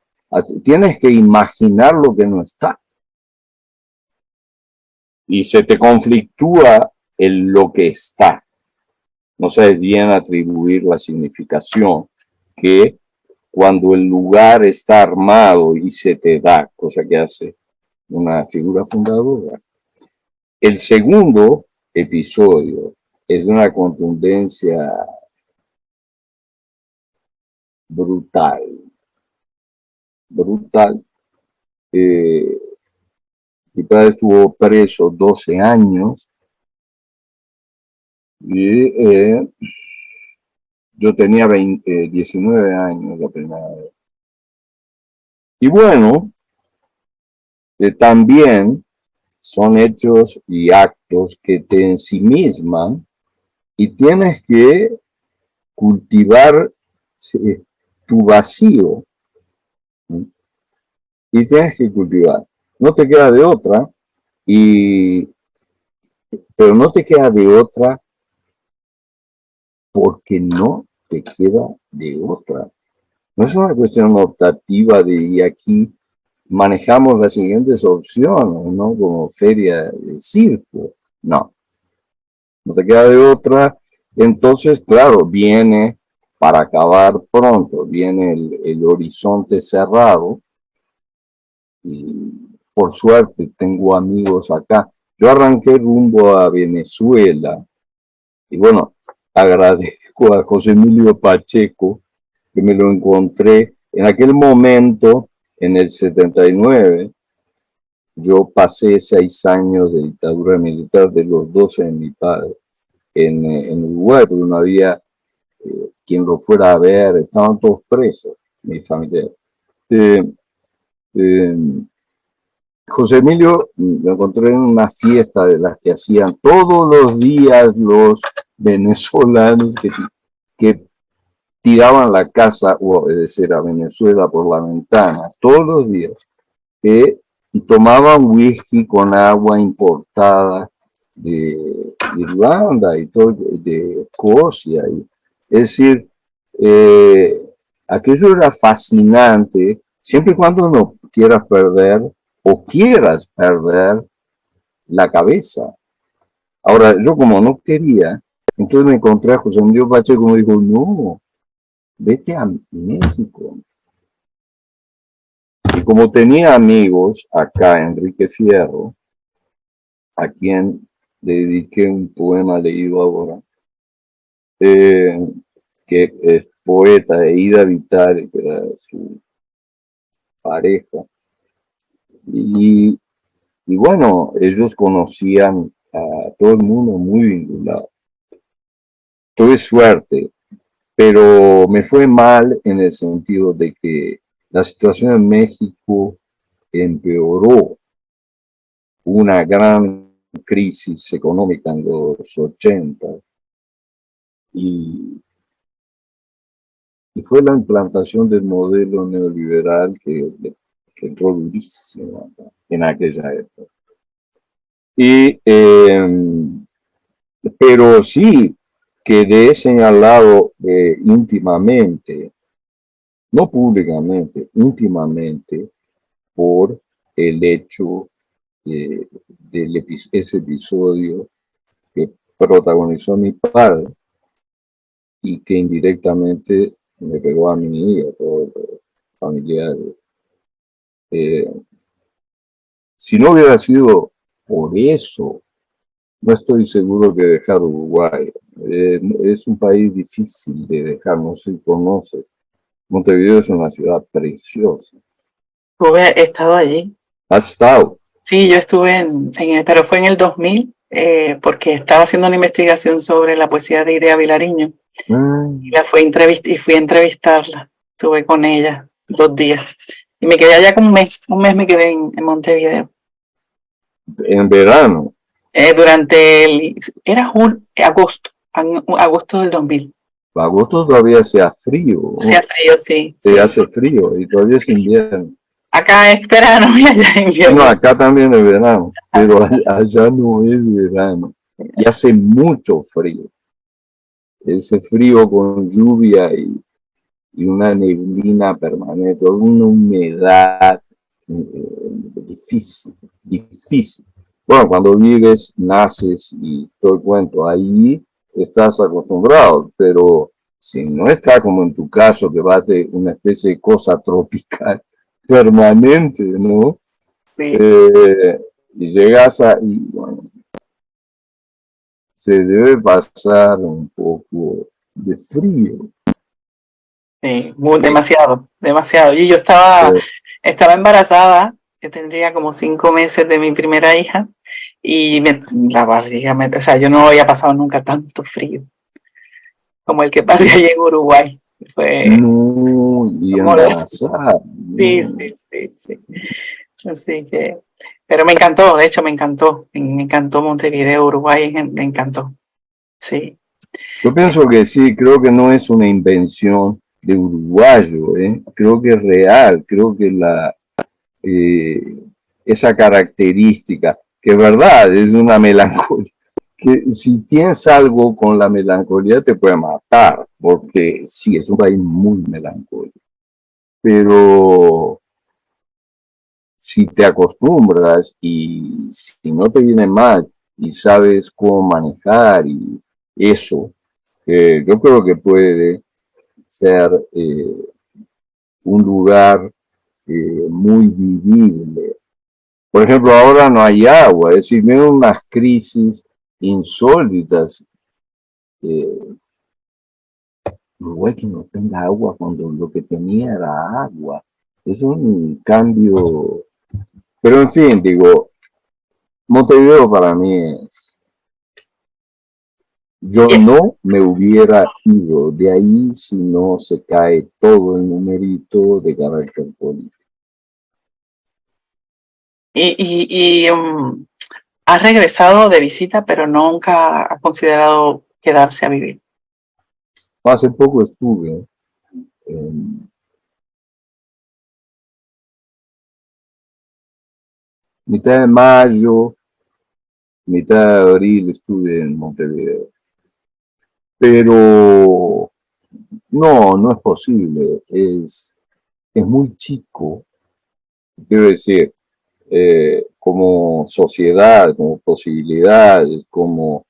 Tienes que imaginar lo que no está. Y se te conflictúa lo que está. No sabes bien atribuir la significación que cuando el lugar está armado y se te da, cosa que hace una figura fundadora. El segundo episodio es de una contundencia brutal, brutal. Mi padre estuvo preso 12 años y yo tenía 19 años la primera vez. Y bueno, también son hechos y actos que te ensimisman y tienes que cultivar tu vacío. Y tienes que cultivar. No te queda de otra, pero no te queda de otra porque no te queda de otra. No es una cuestión optativa de y aquí manejamos las siguientes opciones, ¿no? Como feria de circo. No, no te queda de otra. Entonces, claro, viene para acabar pronto, viene el horizonte cerrado y por suerte tengo amigos acá. Yo arranqué rumbo a Venezuela y bueno, agradezco a José Emilio Pacheco que me lo encontré en aquel momento, en el 79. Yo pasé 6 años de dictadura militar, de los 12 de mi padre, en Uruguay, porque no había quien lo fuera a ver, estaban todos presos, mi familia. Eh, eh, José Emilio lo encontré en una fiesta de las que hacían todos los días los venezolanos que tiraban la casa, o es decir, a Venezuela por la ventana, todos los días, y tomaban whisky con agua importada de Irlanda y todo, de Escocia. Es decir, aquello era fascinante, siempre y cuando no quieras perder o quieras perder la cabeza. Ahora, yo como no quería, entonces me encontré a José Emilio Pacheco y me dijo, no, vete a México. Y como tenía amigos acá, Enrique Fierro, a quien le dediqué un poema leído ahora, que es poeta de Ida Vitale, que era su pareja. Y bueno, ellos conocían a todo el mundo muy vinculado. Tuve suerte, pero me fue mal en el sentido de que la situación en México empeoró. Una gran crisis económica en los 80 y fue la implantación del modelo neoliberal que entró durísimo en aquella época. Pero sí quedé señalado íntimamente, no públicamente, íntimamente, por el hecho de ese episodio que protagonizó mi padre y que indirectamente me pegó a mí y a todos los familiares. Si no hubiera sido por eso, no estoy seguro que dejar Uruguay. Es un país difícil de dejar, no sé si conoces. Montevideo es una ciudad preciosa. He estado allí. ¿Has estado? Sí, yo estuve pero fue en el 2000, porque estaba haciendo una investigación sobre la poesía de Idea Vilariño. Y fui a entrevistarla. Estuve con ella 2 días. Y me quedé allá como un mes me quedé en Montevideo. En verano. Era agosto del 2000. Agosto todavía hacía frío. Hacía frío, sí. Se hace frío y todavía es invierno. Acá es verano y allá es invierno. No, acá también es verano, pero allá no es verano. Y hace mucho frío. Ese frío con lluvia y una neblina permanente, una humedad difícil, difícil. Bueno, cuando vives, naces y todo el cuento, ahí estás acostumbrado, pero si no está como en tu caso, que vas de una especie de cosa tropical permanente, ¿no? Sí. Y llegas y bueno, se debe pasar un poco de frío. Sí, demasiado, demasiado. Y yo estaba embarazada, que tendría como 5 meses de mi primera hija, y la barriga, o sea, yo no había pasado nunca tanto frío como el que pasé allí en Uruguay. Fue No, y como lo- embarazada. sí, No. sí, sí, sí. Así que, pero me encantó, de hecho me encantó Montevideo, Uruguay, me encantó. Sí. Yo pienso que sí, creo que no es una invención de uruguayo, ¿eh? Creo que es real, creo que eh, esa característica, que es verdad, es una melancolía, que si tienes algo con la melancolía te puede matar, porque sí, es un país muy melancólico, pero si te acostumbras y si no te viene mal y sabes cómo manejar y eso, yo creo que puede ser un lugar muy vivible. Por ejemplo, ahora no hay agua, es decir, veo unas crisis insólitas. Eh, Uruguay que no tenga agua cuando lo que tenía era agua. Es un cambio. Pero en fin, digo, Montevideo para mí es. Yo no me hubiera ido de ahí si no se cae todo el numerito de carácter político. Y ha regresado de visita, pero nunca ha considerado quedarse a vivir. Hace poco estuve en mitad de mayo, mitad de abril estuve en Montevideo. Pero no, no es posible. Es muy chico. Quiero decir, como sociedad, como posibilidades, como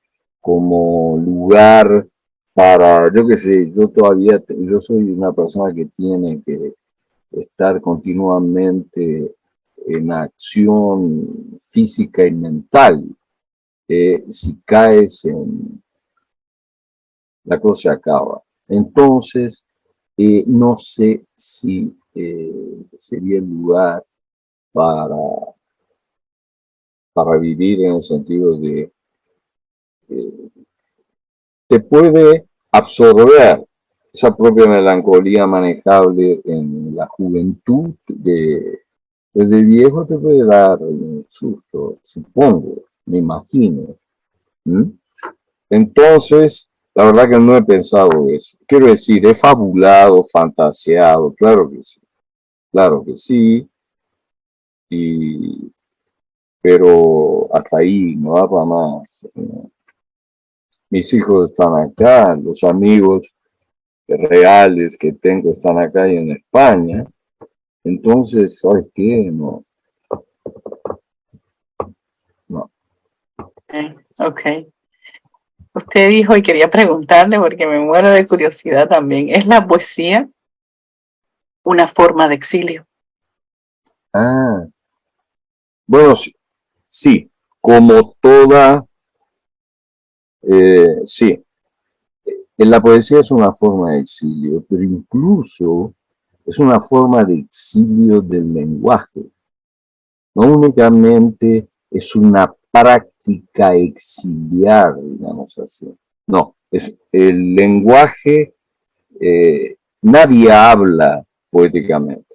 lugar para, yo qué sé, yo todavía, yo soy una persona que tiene que estar continuamente en acción física y mental. Si caes en la cosa acaba. Entonces, no sé si sería el lugar para, para vivir en el sentido de eh, te puede absorber esa propia melancolía manejable en la juventud desde viejo te puede dar un susto, supongo, me imagino. ¿Mm? Entonces, la verdad que no he pensado eso. Quiero decir, he fabulado, fantaseado, claro que sí, y, pero hasta ahí no va para más. Mis hijos están acá, los amigos reales que tengo están acá y en España. Entonces, ¿sabes qué? No, no. Ok. Usted dijo, y quería preguntarle porque me muero de curiosidad también, ¿es la poesía una forma de exilio? Ah, bueno, sí, sí, como toda, sí, en la poesía es una forma de exilio, pero incluso es una forma de exilio del lenguaje. No únicamente es una práctica exiliar, digamos así. No, es el lenguaje, nadie habla poéticamente.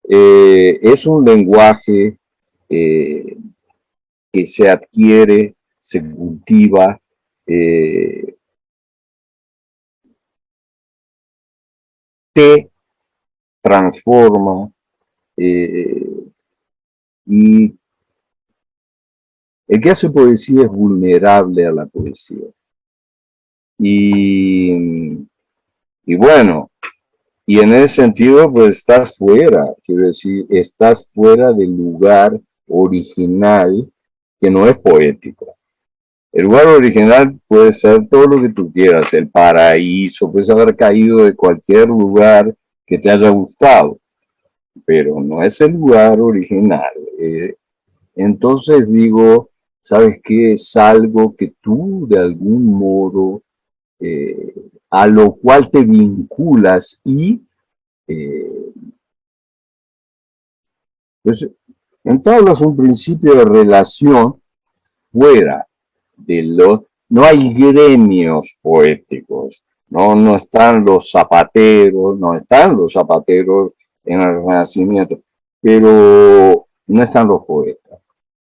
Es un lenguaje eh, que se adquiere, se cultiva, eh, te transforma eh, y el que hace poesía es vulnerable a la poesía. Y, y bueno, y en ese sentido, pues estás fuera, quiero decir, estás fuera del lugar original que no es poético. El lugar original puede ser todo lo que tú quieras, el paraíso, puedes haber caído de cualquier lugar que te haya gustado, pero no es el lugar original. Entonces digo, ¿sabes qué? Es algo que tú de algún modo eh, a lo cual te vinculas y eh, pues, entablas un principio de relación fuera de los... No hay gremios poéticos, no están los zapateros, no están los zapateros en el Renacimiento, pero no están los poetas.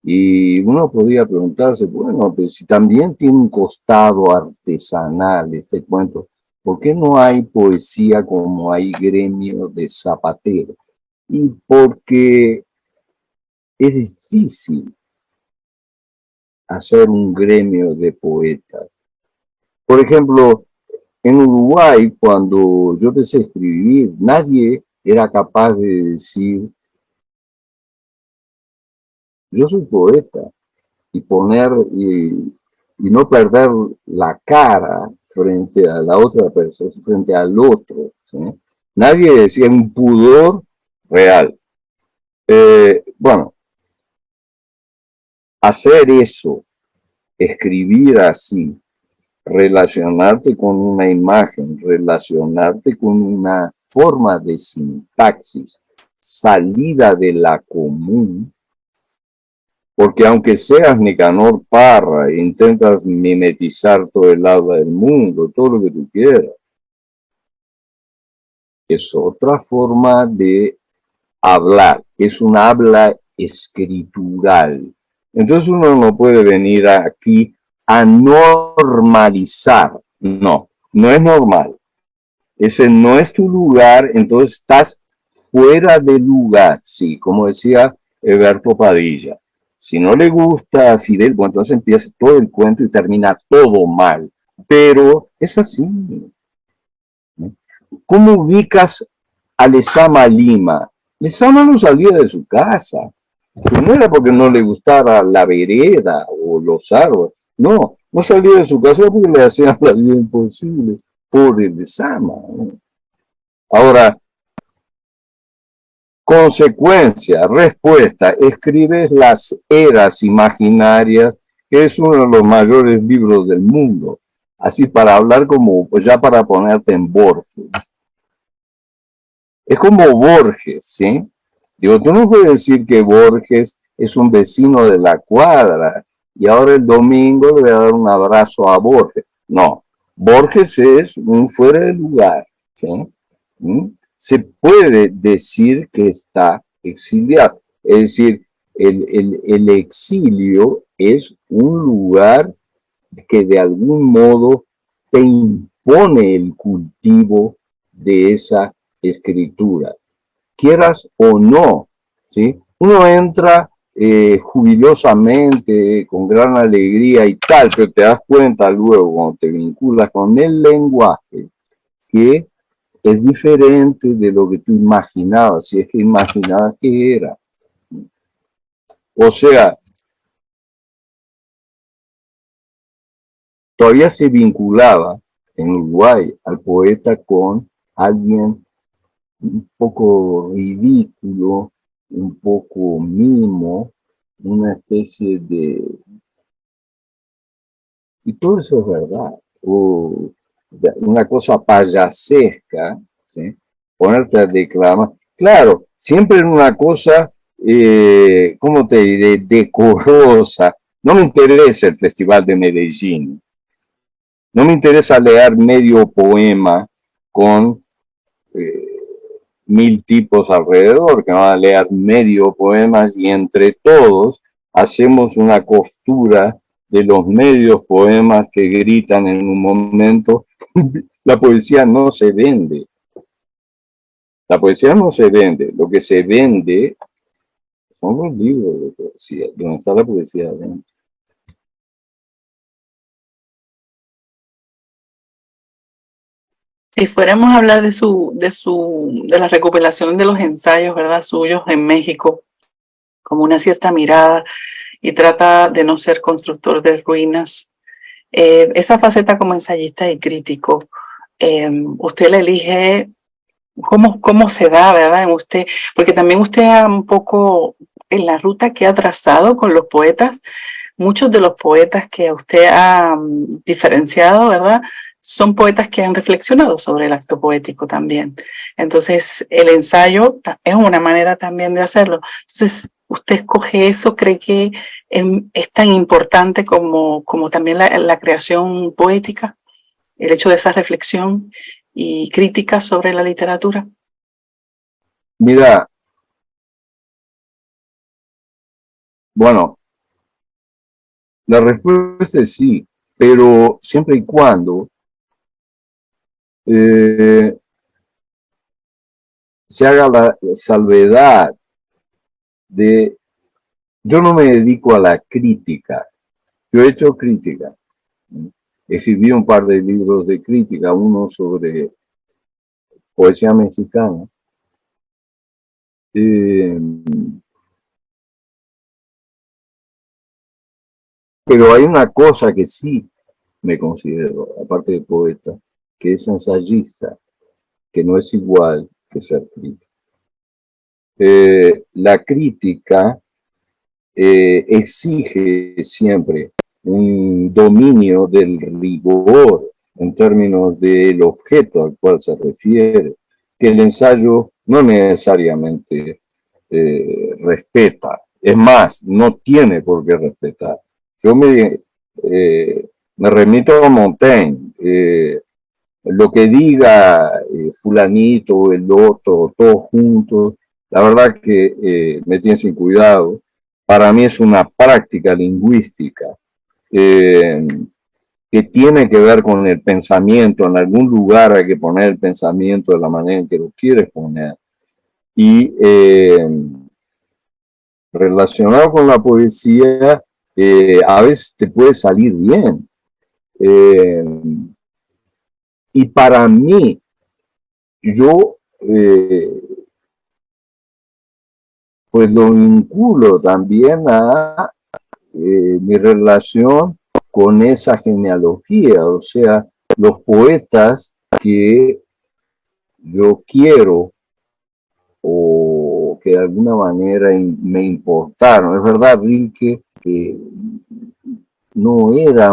Y uno podría preguntarse, bueno, pues si también tiene un costado artesanal este cuento, ¿por qué no hay poesía como hay gremio de zapateros? Y porque es difícil hacer un gremio de poetas. Por ejemplo, en Uruguay, cuando yo empecé a escribir, nadie era capaz de decir, yo soy poeta, y poner y no perder la cara frente a la otra persona, frente al otro. ¿Sí? Nadie decía un pudor real. Bueno, hacer eso, escribir así, relacionarte con una imagen, relacionarte con una forma de sintaxis, salida de la común, porque aunque seas Nicanor Parra e intentas mimetizar todo el habla del mundo, todo lo que tú quieras, es otra forma de hablar, es un habla escritural. Entonces uno no puede venir aquí a normalizar, no, no es normal. Ese no es tu lugar, entonces estás fuera de lugar, sí, como decía Alberto Padilla. Si no le gusta a Fidel, bueno, entonces empieza todo el cuento y termina todo mal. Pero es así. ¿Cómo ubicas a Lezama Lima? Lezama no salía de su casa. Pero no era porque no le gustara la vereda o los árboles. No, no salía de su casa porque le hacían la vida imposible. Pobre Lezama. ¿No? Ahora, consecuencia, respuesta, escribes Las Eras Imaginarias, que es uno de los mayores libros del mundo. Así para hablar como, pues ya para ponerte en Borges. Es como Borges, ¿sí? Digo, tú no puedes decir que Borges es un vecino de la cuadra y ahora el domingo le voy a dar un abrazo a Borges. No, Borges es un fuera de lugar, ¿sí? ¿Mm? Se puede decir que está exiliado. Es decir, el exilio es un lugar que de algún modo te impone el cultivo de esa escritura, quieras o no, ¿sí? Uno entra jubilosamente, con gran alegría y tal, pero te das cuenta luego cuando te vinculas con el lenguaje que es diferente de lo que tú imaginabas, si es que imaginabas que era. O sea, todavía se vinculaba en Uruguay al poeta con alguien un poco ridículo, un poco mimo, una especie de... Y todo eso es verdad. O una cosa payasesca, ¿sí? Ponerte a declamar. Claro, siempre en una cosa, ¿cómo te diré? Decorosa. No me interesa el Festival de Medellín. No me interesa leer medio poema con 1000 tipos alrededor que van a leer medio poemas y entre todos hacemos una costura de los medios poemas que gritan en un momento. La poesía no se vende. La poesía no se vende. Lo que se vende son los libros de poesía, donde está la poesía adentro. Si fuéramos a hablar de la recopilación de los ensayos, ¿verdad? Suyos en México, como una cierta mirada, y trata de no ser constructor de ruinas. Esa faceta como ensayista y crítico, usted la elige, ¿cómo se da, verdad, en usted? Porque también usted ha un poco, en la ruta que ha trazado con los poetas, muchos de los poetas que usted ha diferenciado, ¿verdad?, son poetas que han reflexionado sobre el acto poético también. Entonces, el ensayo es una manera también de hacerlo. Entonces, ¿usted escoge eso? ¿Cree que es tan importante como también la creación poética? el hecho de esa reflexión y crítica sobre la literatura? Mira, bueno, la respuesta es sí, pero siempre y cuando se haga la salvedad de, yo no me dedico a la crítica, yo he hecho crítica, escribí un par de libros de crítica, uno sobre poesía mexicana, pero hay una cosa que sí me considero, aparte de poeta, que es ensayista, que no es igual que ser crítico. La crítica exige siempre un dominio del rigor en términos del objeto al cual se refiere, que el ensayo no necesariamente respeta. Es más, no tiene por qué respetar. Yo me remito a Montaigne. Lo que diga fulanito, el otro, todos juntos, la verdad que me tiene sin cuidado. Para mí es una práctica lingüística eh, que tiene que ver con el pensamiento. En algún lugar hay que poner el pensamiento de la manera en que lo quieres poner. Y relacionado con la poesía, a veces te puede salir bien. Y para mí, yo pues lo vinculo también a mi relación con esa genealogía, o sea, los poetas que yo quiero o que de alguna manera me importaron. Es verdad, Rilke, que no era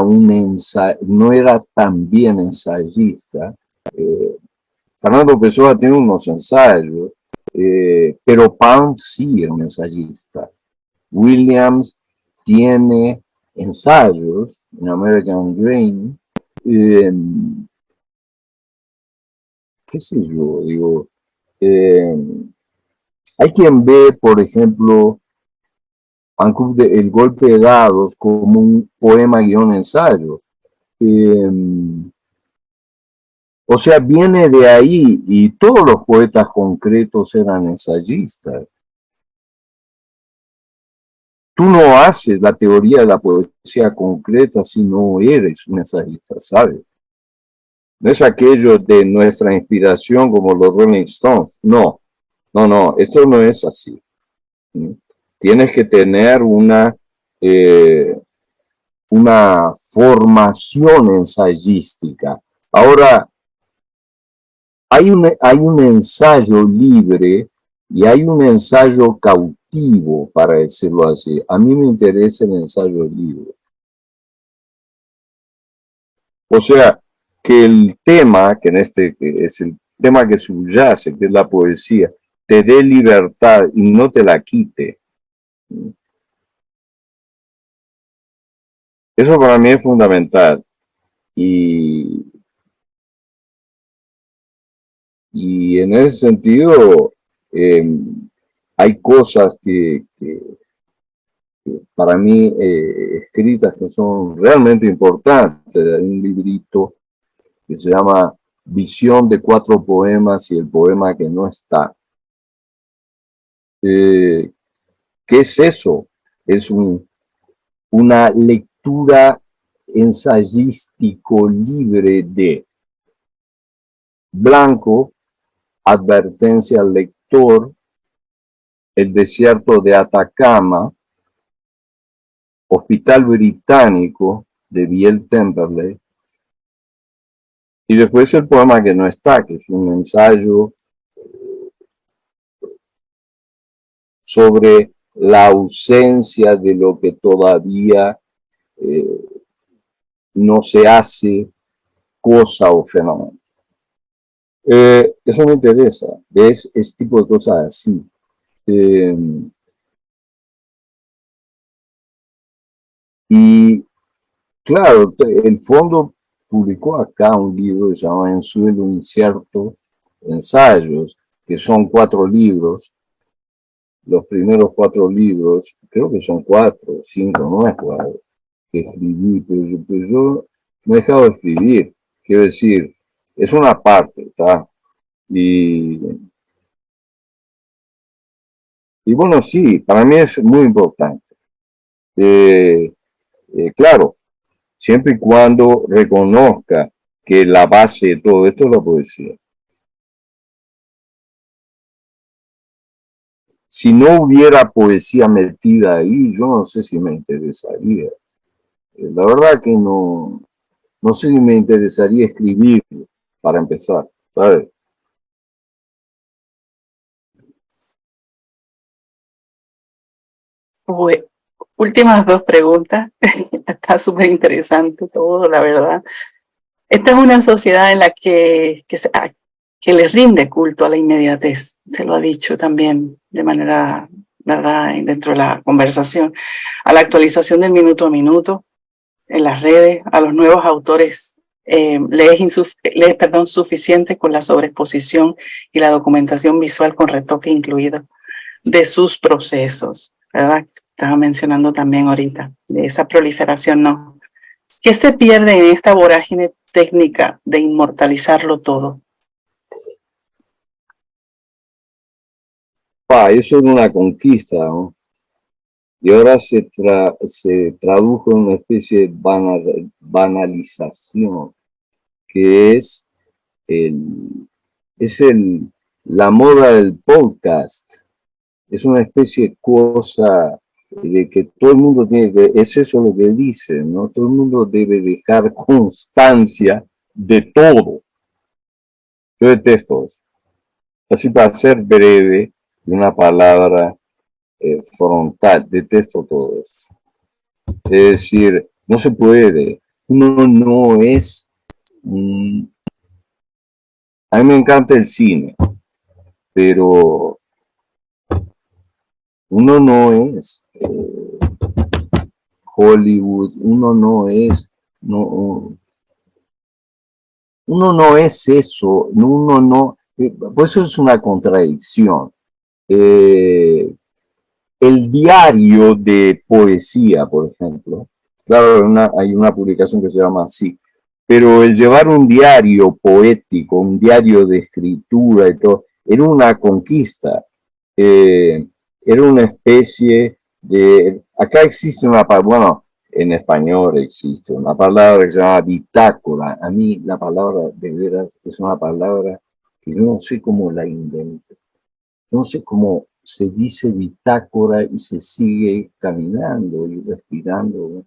no era tan bien ensayista. Fernando Pessoa tiene unos ensayos, pero Pound sí es un ensayista. Williams tiene ensayos en American Grain. Eh, ¿Qué sé yo? Digo, eh, hay quien ve, por ejemplo, El golpe de dados como un poema guión ensayo. Eh, o sea, viene de ahí y todos los poetas concretos eran ensayistas. Tú no haces la teoría de la poesía concreta si no eres un ensayista, ¿sabes? No es aquello de nuestra inspiración como los Rolling Stones. No, no, no, esto no es así. Tienes que tener una formación ensayística. Ahora, hay un ensayo libre y hay un ensayo cautivo, para decirlo así. A mí me interesa el ensayo libre. O sea, que el tema, que es el tema que subyace, que es la poesía, te dé libertad y no te la quite. Eso para mí es fundamental. Y, y en ese sentido, eh, hay cosas que para mí escritas que son realmente importantes. Hay un librito que se llama Visión de 4 poemas y el poema que no está. ¿Qué es eso? Es una lectura ensayístico libre de Blanco, Advertencia al lector, El desierto de Atacama, Hospital Británico de Biel Temperley, y después el poema que no está, que es un ensayo sobre la ausencia de lo que todavía no se hace cosa o fenómeno. Eso me interesa, ¿ves? Ese tipo de cosas así. Y claro, el fondo publicó acá un libro que se llama En suelo incierto, ensayos, que son 4 libros. Los primeros 4 libros, creo que son 4, 5, no es 4, que escribí, pero yo me he dejado de escribir, quiero decir, es una parte, ¿está? Y bueno, sí, para mí es muy importante. Claro, siempre y cuando reconozca que la base de todo esto es la poesía. Si no hubiera poesía metida ahí, yo no sé si me interesaría. La verdad que no, no sé si me interesaría escribir para empezar, ¿sabes? Bueno, últimas 2 preguntas. Está súper interesante todo, la verdad. Esta es una sociedad en la que le rinde culto a la inmediatez. Se lo ha dicho también de manera, ¿verdad?, dentro de la conversación. A la actualización del minuto a minuto en las redes, a los nuevos autores. Lees, perdón, suficiente con la sobreexposición y la documentación visual con retoque incluido de sus procesos, ¿verdad? Estaba mencionando también ahorita, de esa proliferación, ¿no? ¿Qué se pierde en esta vorágine técnica de inmortalizarlo todo? Eso era una conquista, ¿no? Y ahora se tradujo en una especie de banalización, que es la moda del podcast. Es una especie de cosa de que todo el mundo tiene que, es eso lo que dice, ¿no? Todo el mundo debe dejar constancia de todo. Yo detesto eso. Así para ser breve, una palabra frontal, detesto todo eso. Es decir, no se puede. Uno no es... a mí me encanta el cine, pero uno no es Hollywood, uno no es eso, uno no, pues eso es una contradicción. El diario de poesía, por ejemplo, claro, hay una publicación que se llama así, pero el llevar un diario poético, un diario de escritura y todo, era una conquista, era una especie de, acá existe una palabra, bueno, en español existe una palabra que se llama bitácora. A mí la palabra de veras es una palabra que yo no sé cómo la inventé. No sé cómo se dice bitácora y se sigue caminando y respirando.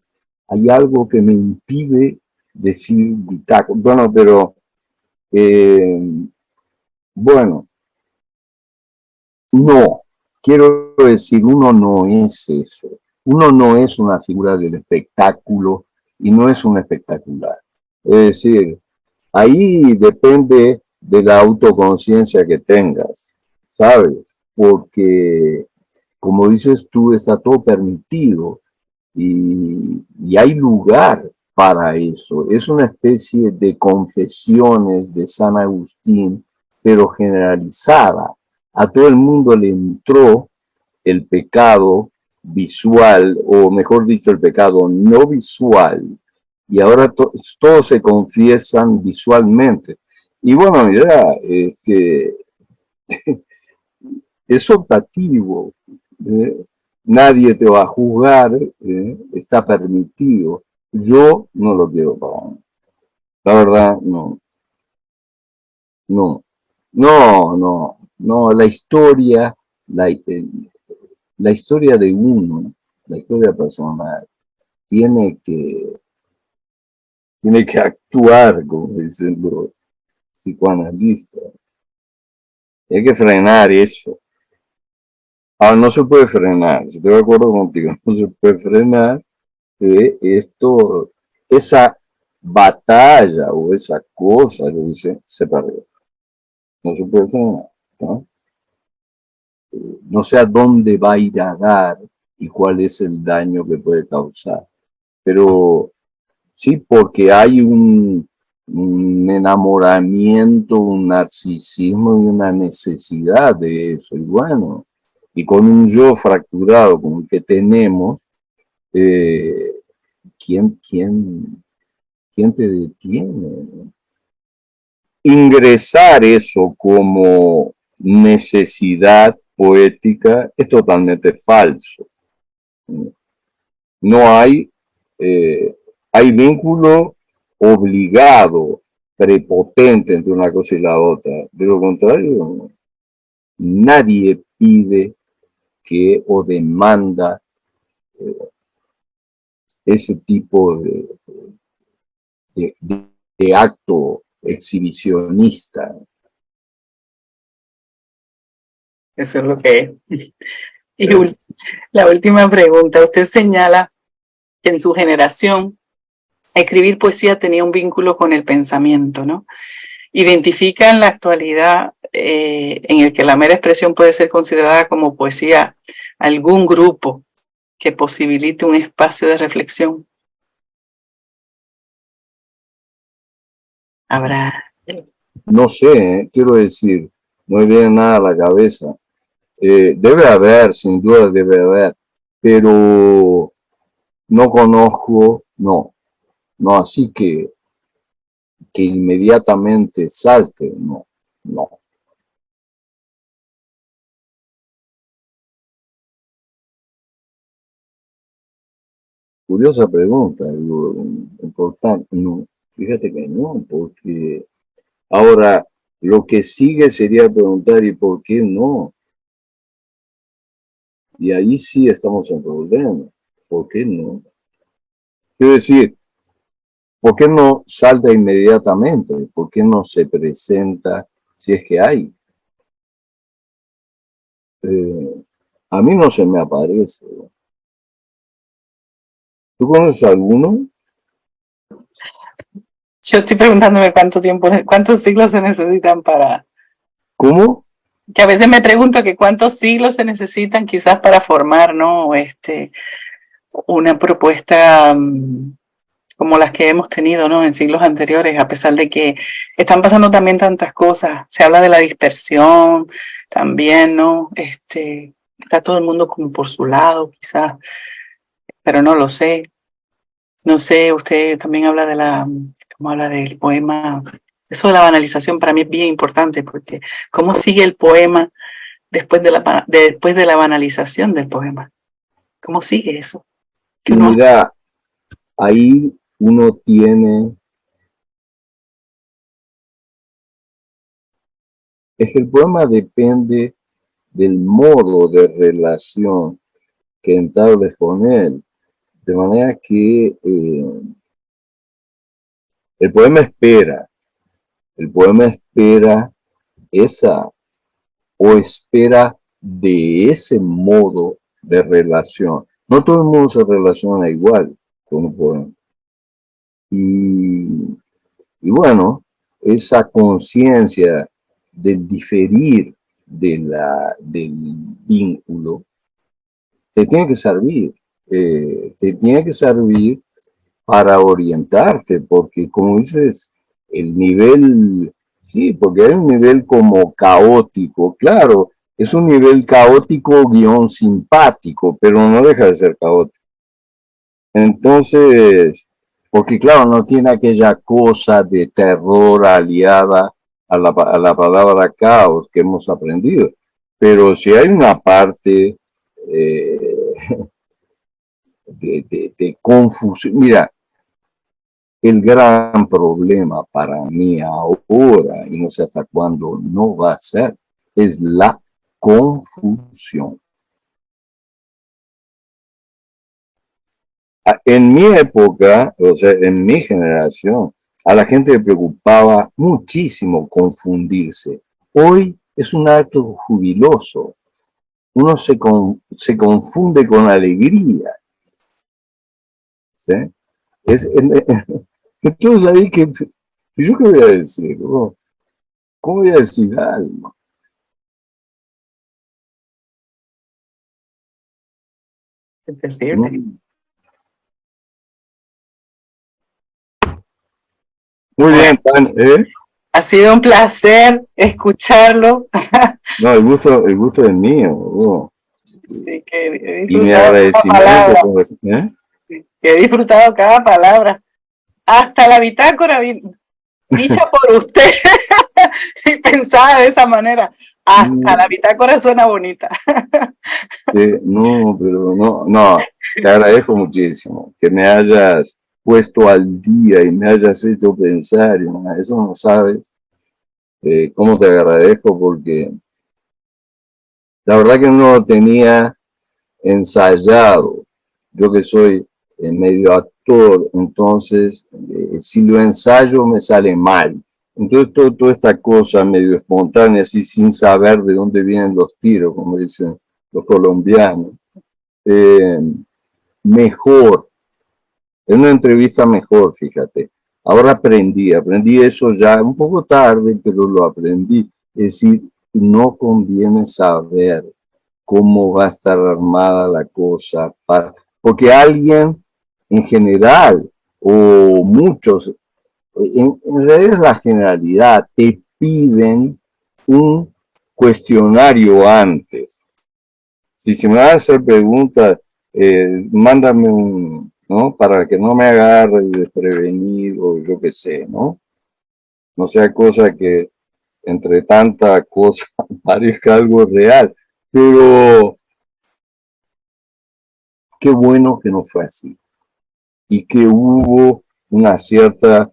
Hay algo que me impide decir bitácora. Bueno, pero bueno, no. Quiero decir, uno no es eso. Uno no es una figura del espectáculo y no es un espectacular. Es decir, ahí depende de la autoconciencia que tengas, ¿sabes? Porque, como dices tú, está todo permitido y hay lugar para eso. Es una especie de confesiones de San Agustín, pero generalizada. A todo el mundo le entró el pecado visual, o mejor dicho, el pecado no visual, y ahora todos se confiesan visualmente. Y bueno, mira, es optativo, nadie te va a juzgar, está permitido. Yo no lo quiero para mí. La verdad, no, no, no, la historia de uno, la historia personal, tiene que, tiene que actuar, como dicen los psicoanalistas. Hay que frenar eso. Ahora no se puede frenar, estoy de acuerdo contigo, no se puede frenar que esa batalla o esa cosa, yo dice, se perdió. No se puede frenar, ¿no? No sé a dónde va a ir a dar y cuál es el daño que puede causar. Pero sí, porque hay un enamoramiento, un narcisismo y una necesidad de eso. Y bueno, y con un yo fracturado como el que tenemos, eh, ¿quién te detiene? Ingresar eso como necesidad poética es totalmente falso. No hay, hay vínculo obligado, prepotente entre una cosa y la otra. De lo contrario, nadie pide que o demanda ese tipo de, de acto exhibicionista. Eso es lo que es. Y ¿Eh? la última pregunta, usted señala que en su generación escribir poesía tenía un vínculo con el pensamiento, ¿no? Identifica en la actualidad en el que la mera expresión puede ser considerada como poesía algún grupo que posibilite un espacio de reflexión. Habrá. No sé, quiero decir, no me viene nada a la cabeza. Debe haber, sin duda debe haber, pero no conozco, no, así que inmediatamente salte, no. Curiosa pregunta, digo, importante, no, fíjate que no, porque ahora lo que sigue sería preguntar, ¿y por qué no? Y ahí sí estamos en problemas, ¿por qué no? Quiero decir, ¿por qué no salta inmediatamente? ¿Por qué no se presenta si es que hay? A mí no se me aparece. ¿Tú conoces alguno? Yo estoy preguntándome cuántos siglos se necesitan para, ¿Cómo? que a veces me pregunto que cuántos siglos se necesitan quizás para formar, ¿no? Una propuesta como las que hemos tenido, ¿no? En siglos anteriores, a pesar de que están pasando también tantas cosas. Se habla de la dispersión también, ¿no? Está todo el mundo como por su lado, quizás, pero no lo sé. No sé, usted también habla como habla del poema. Eso de la banalización para mí es bien importante, porque ¿cómo sigue el poema después de la banalización del poema? ¿Cómo sigue eso? Que Y uno, mira, ahí uno tiene, es que el poema depende del modo de relación que entables con él. De manera que el poema espera, el poema espera esa o espera de ese modo de relación. No todo el mundo se relaciona igual con un poema. Y, y bueno, esa conciencia del diferir del vínculo te tiene que servir, te tiene que servir para orientarte, porque como dices, el nivel, sí, porque hay un nivel como caótico, claro, es un nivel caótico guión simpático, pero no deja de ser caótico. Entonces, porque claro, no tiene aquella cosa de terror aliada a la palabra caos que hemos aprendido, pero si hay una parte eh, de confusión, mira, el gran problema para mí ahora, y no sé hasta cuándo no va a ser, es la confusión. En mi época, o sea, en mi generación, a la gente le preocupaba muchísimo confundirse. Hoy es un acto jubiloso. Uno se confunde con alegría. ¿Sí? Entonces ahí que, ¿yo qué voy a decir? ¿Cómo voy a decir algo? es ¿No? decirle, Muy bien, Tan, Ha sido un placer escucharlo. No, el gusto es mío. Sí, que he Y mi disfrutado cada agradecimiento palabra. por, Sí, que he disfrutado cada palabra. Hasta la bitácora dicha por usted y pensada de esa manera. Hasta la bitácora suena bonita. no, pero no, te agradezco muchísimo que me hayas puesto al día y me hayas hecho pensar, y eso no sabes cómo te agradezco, porque la verdad que no lo tenía ensayado. Yo que soy medio actor, entonces si lo ensayo me sale mal. Entonces toda esta cosa medio espontánea, así sin saber de dónde vienen los tiros, como dicen los colombianos, eh, mejor, en una entrevista mejor, fíjate. Ahora aprendí eso ya un poco tarde, pero lo aprendí. Es decir, no conviene saber cómo va a estar armada la cosa, porque alguien en general, o muchos, en realidad es la generalidad, te piden un cuestionario antes. Si se me van a hacer preguntas, mándame ¿no? Para que no me agarre desprevenido, yo qué sé, ¿no? No sea cosa que entre tanta cosa parezca algo real. Pero qué bueno que no fue así. Y que hubo una cierta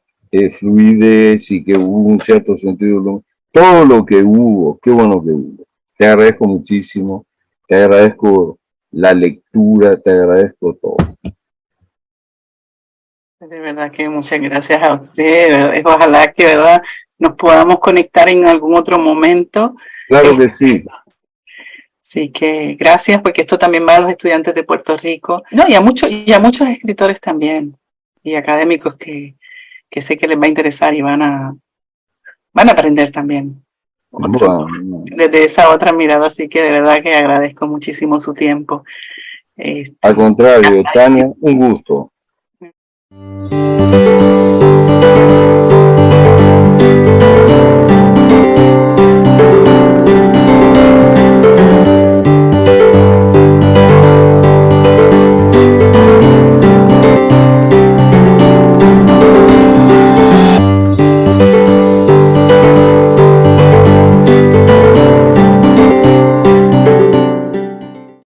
fluidez y que hubo un cierto sentido. Todo lo que hubo, qué bueno que hubo. Te agradezco muchísimo, te agradezco la lectura, te agradezco todo. De verdad que muchas gracias a usted. Ojalá que, ¿verdad?, nos podamos conectar en algún otro momento. Claro que sí. Así que gracias, porque esto también va a los estudiantes de Puerto Rico. No, y a muchos escritores también, y académicos que sé que les va a interesar y van a aprender también. Bueno, Desde esa otra mirada, así que de verdad que agradezco muchísimo su tiempo. Al contrario, Tania, un gusto.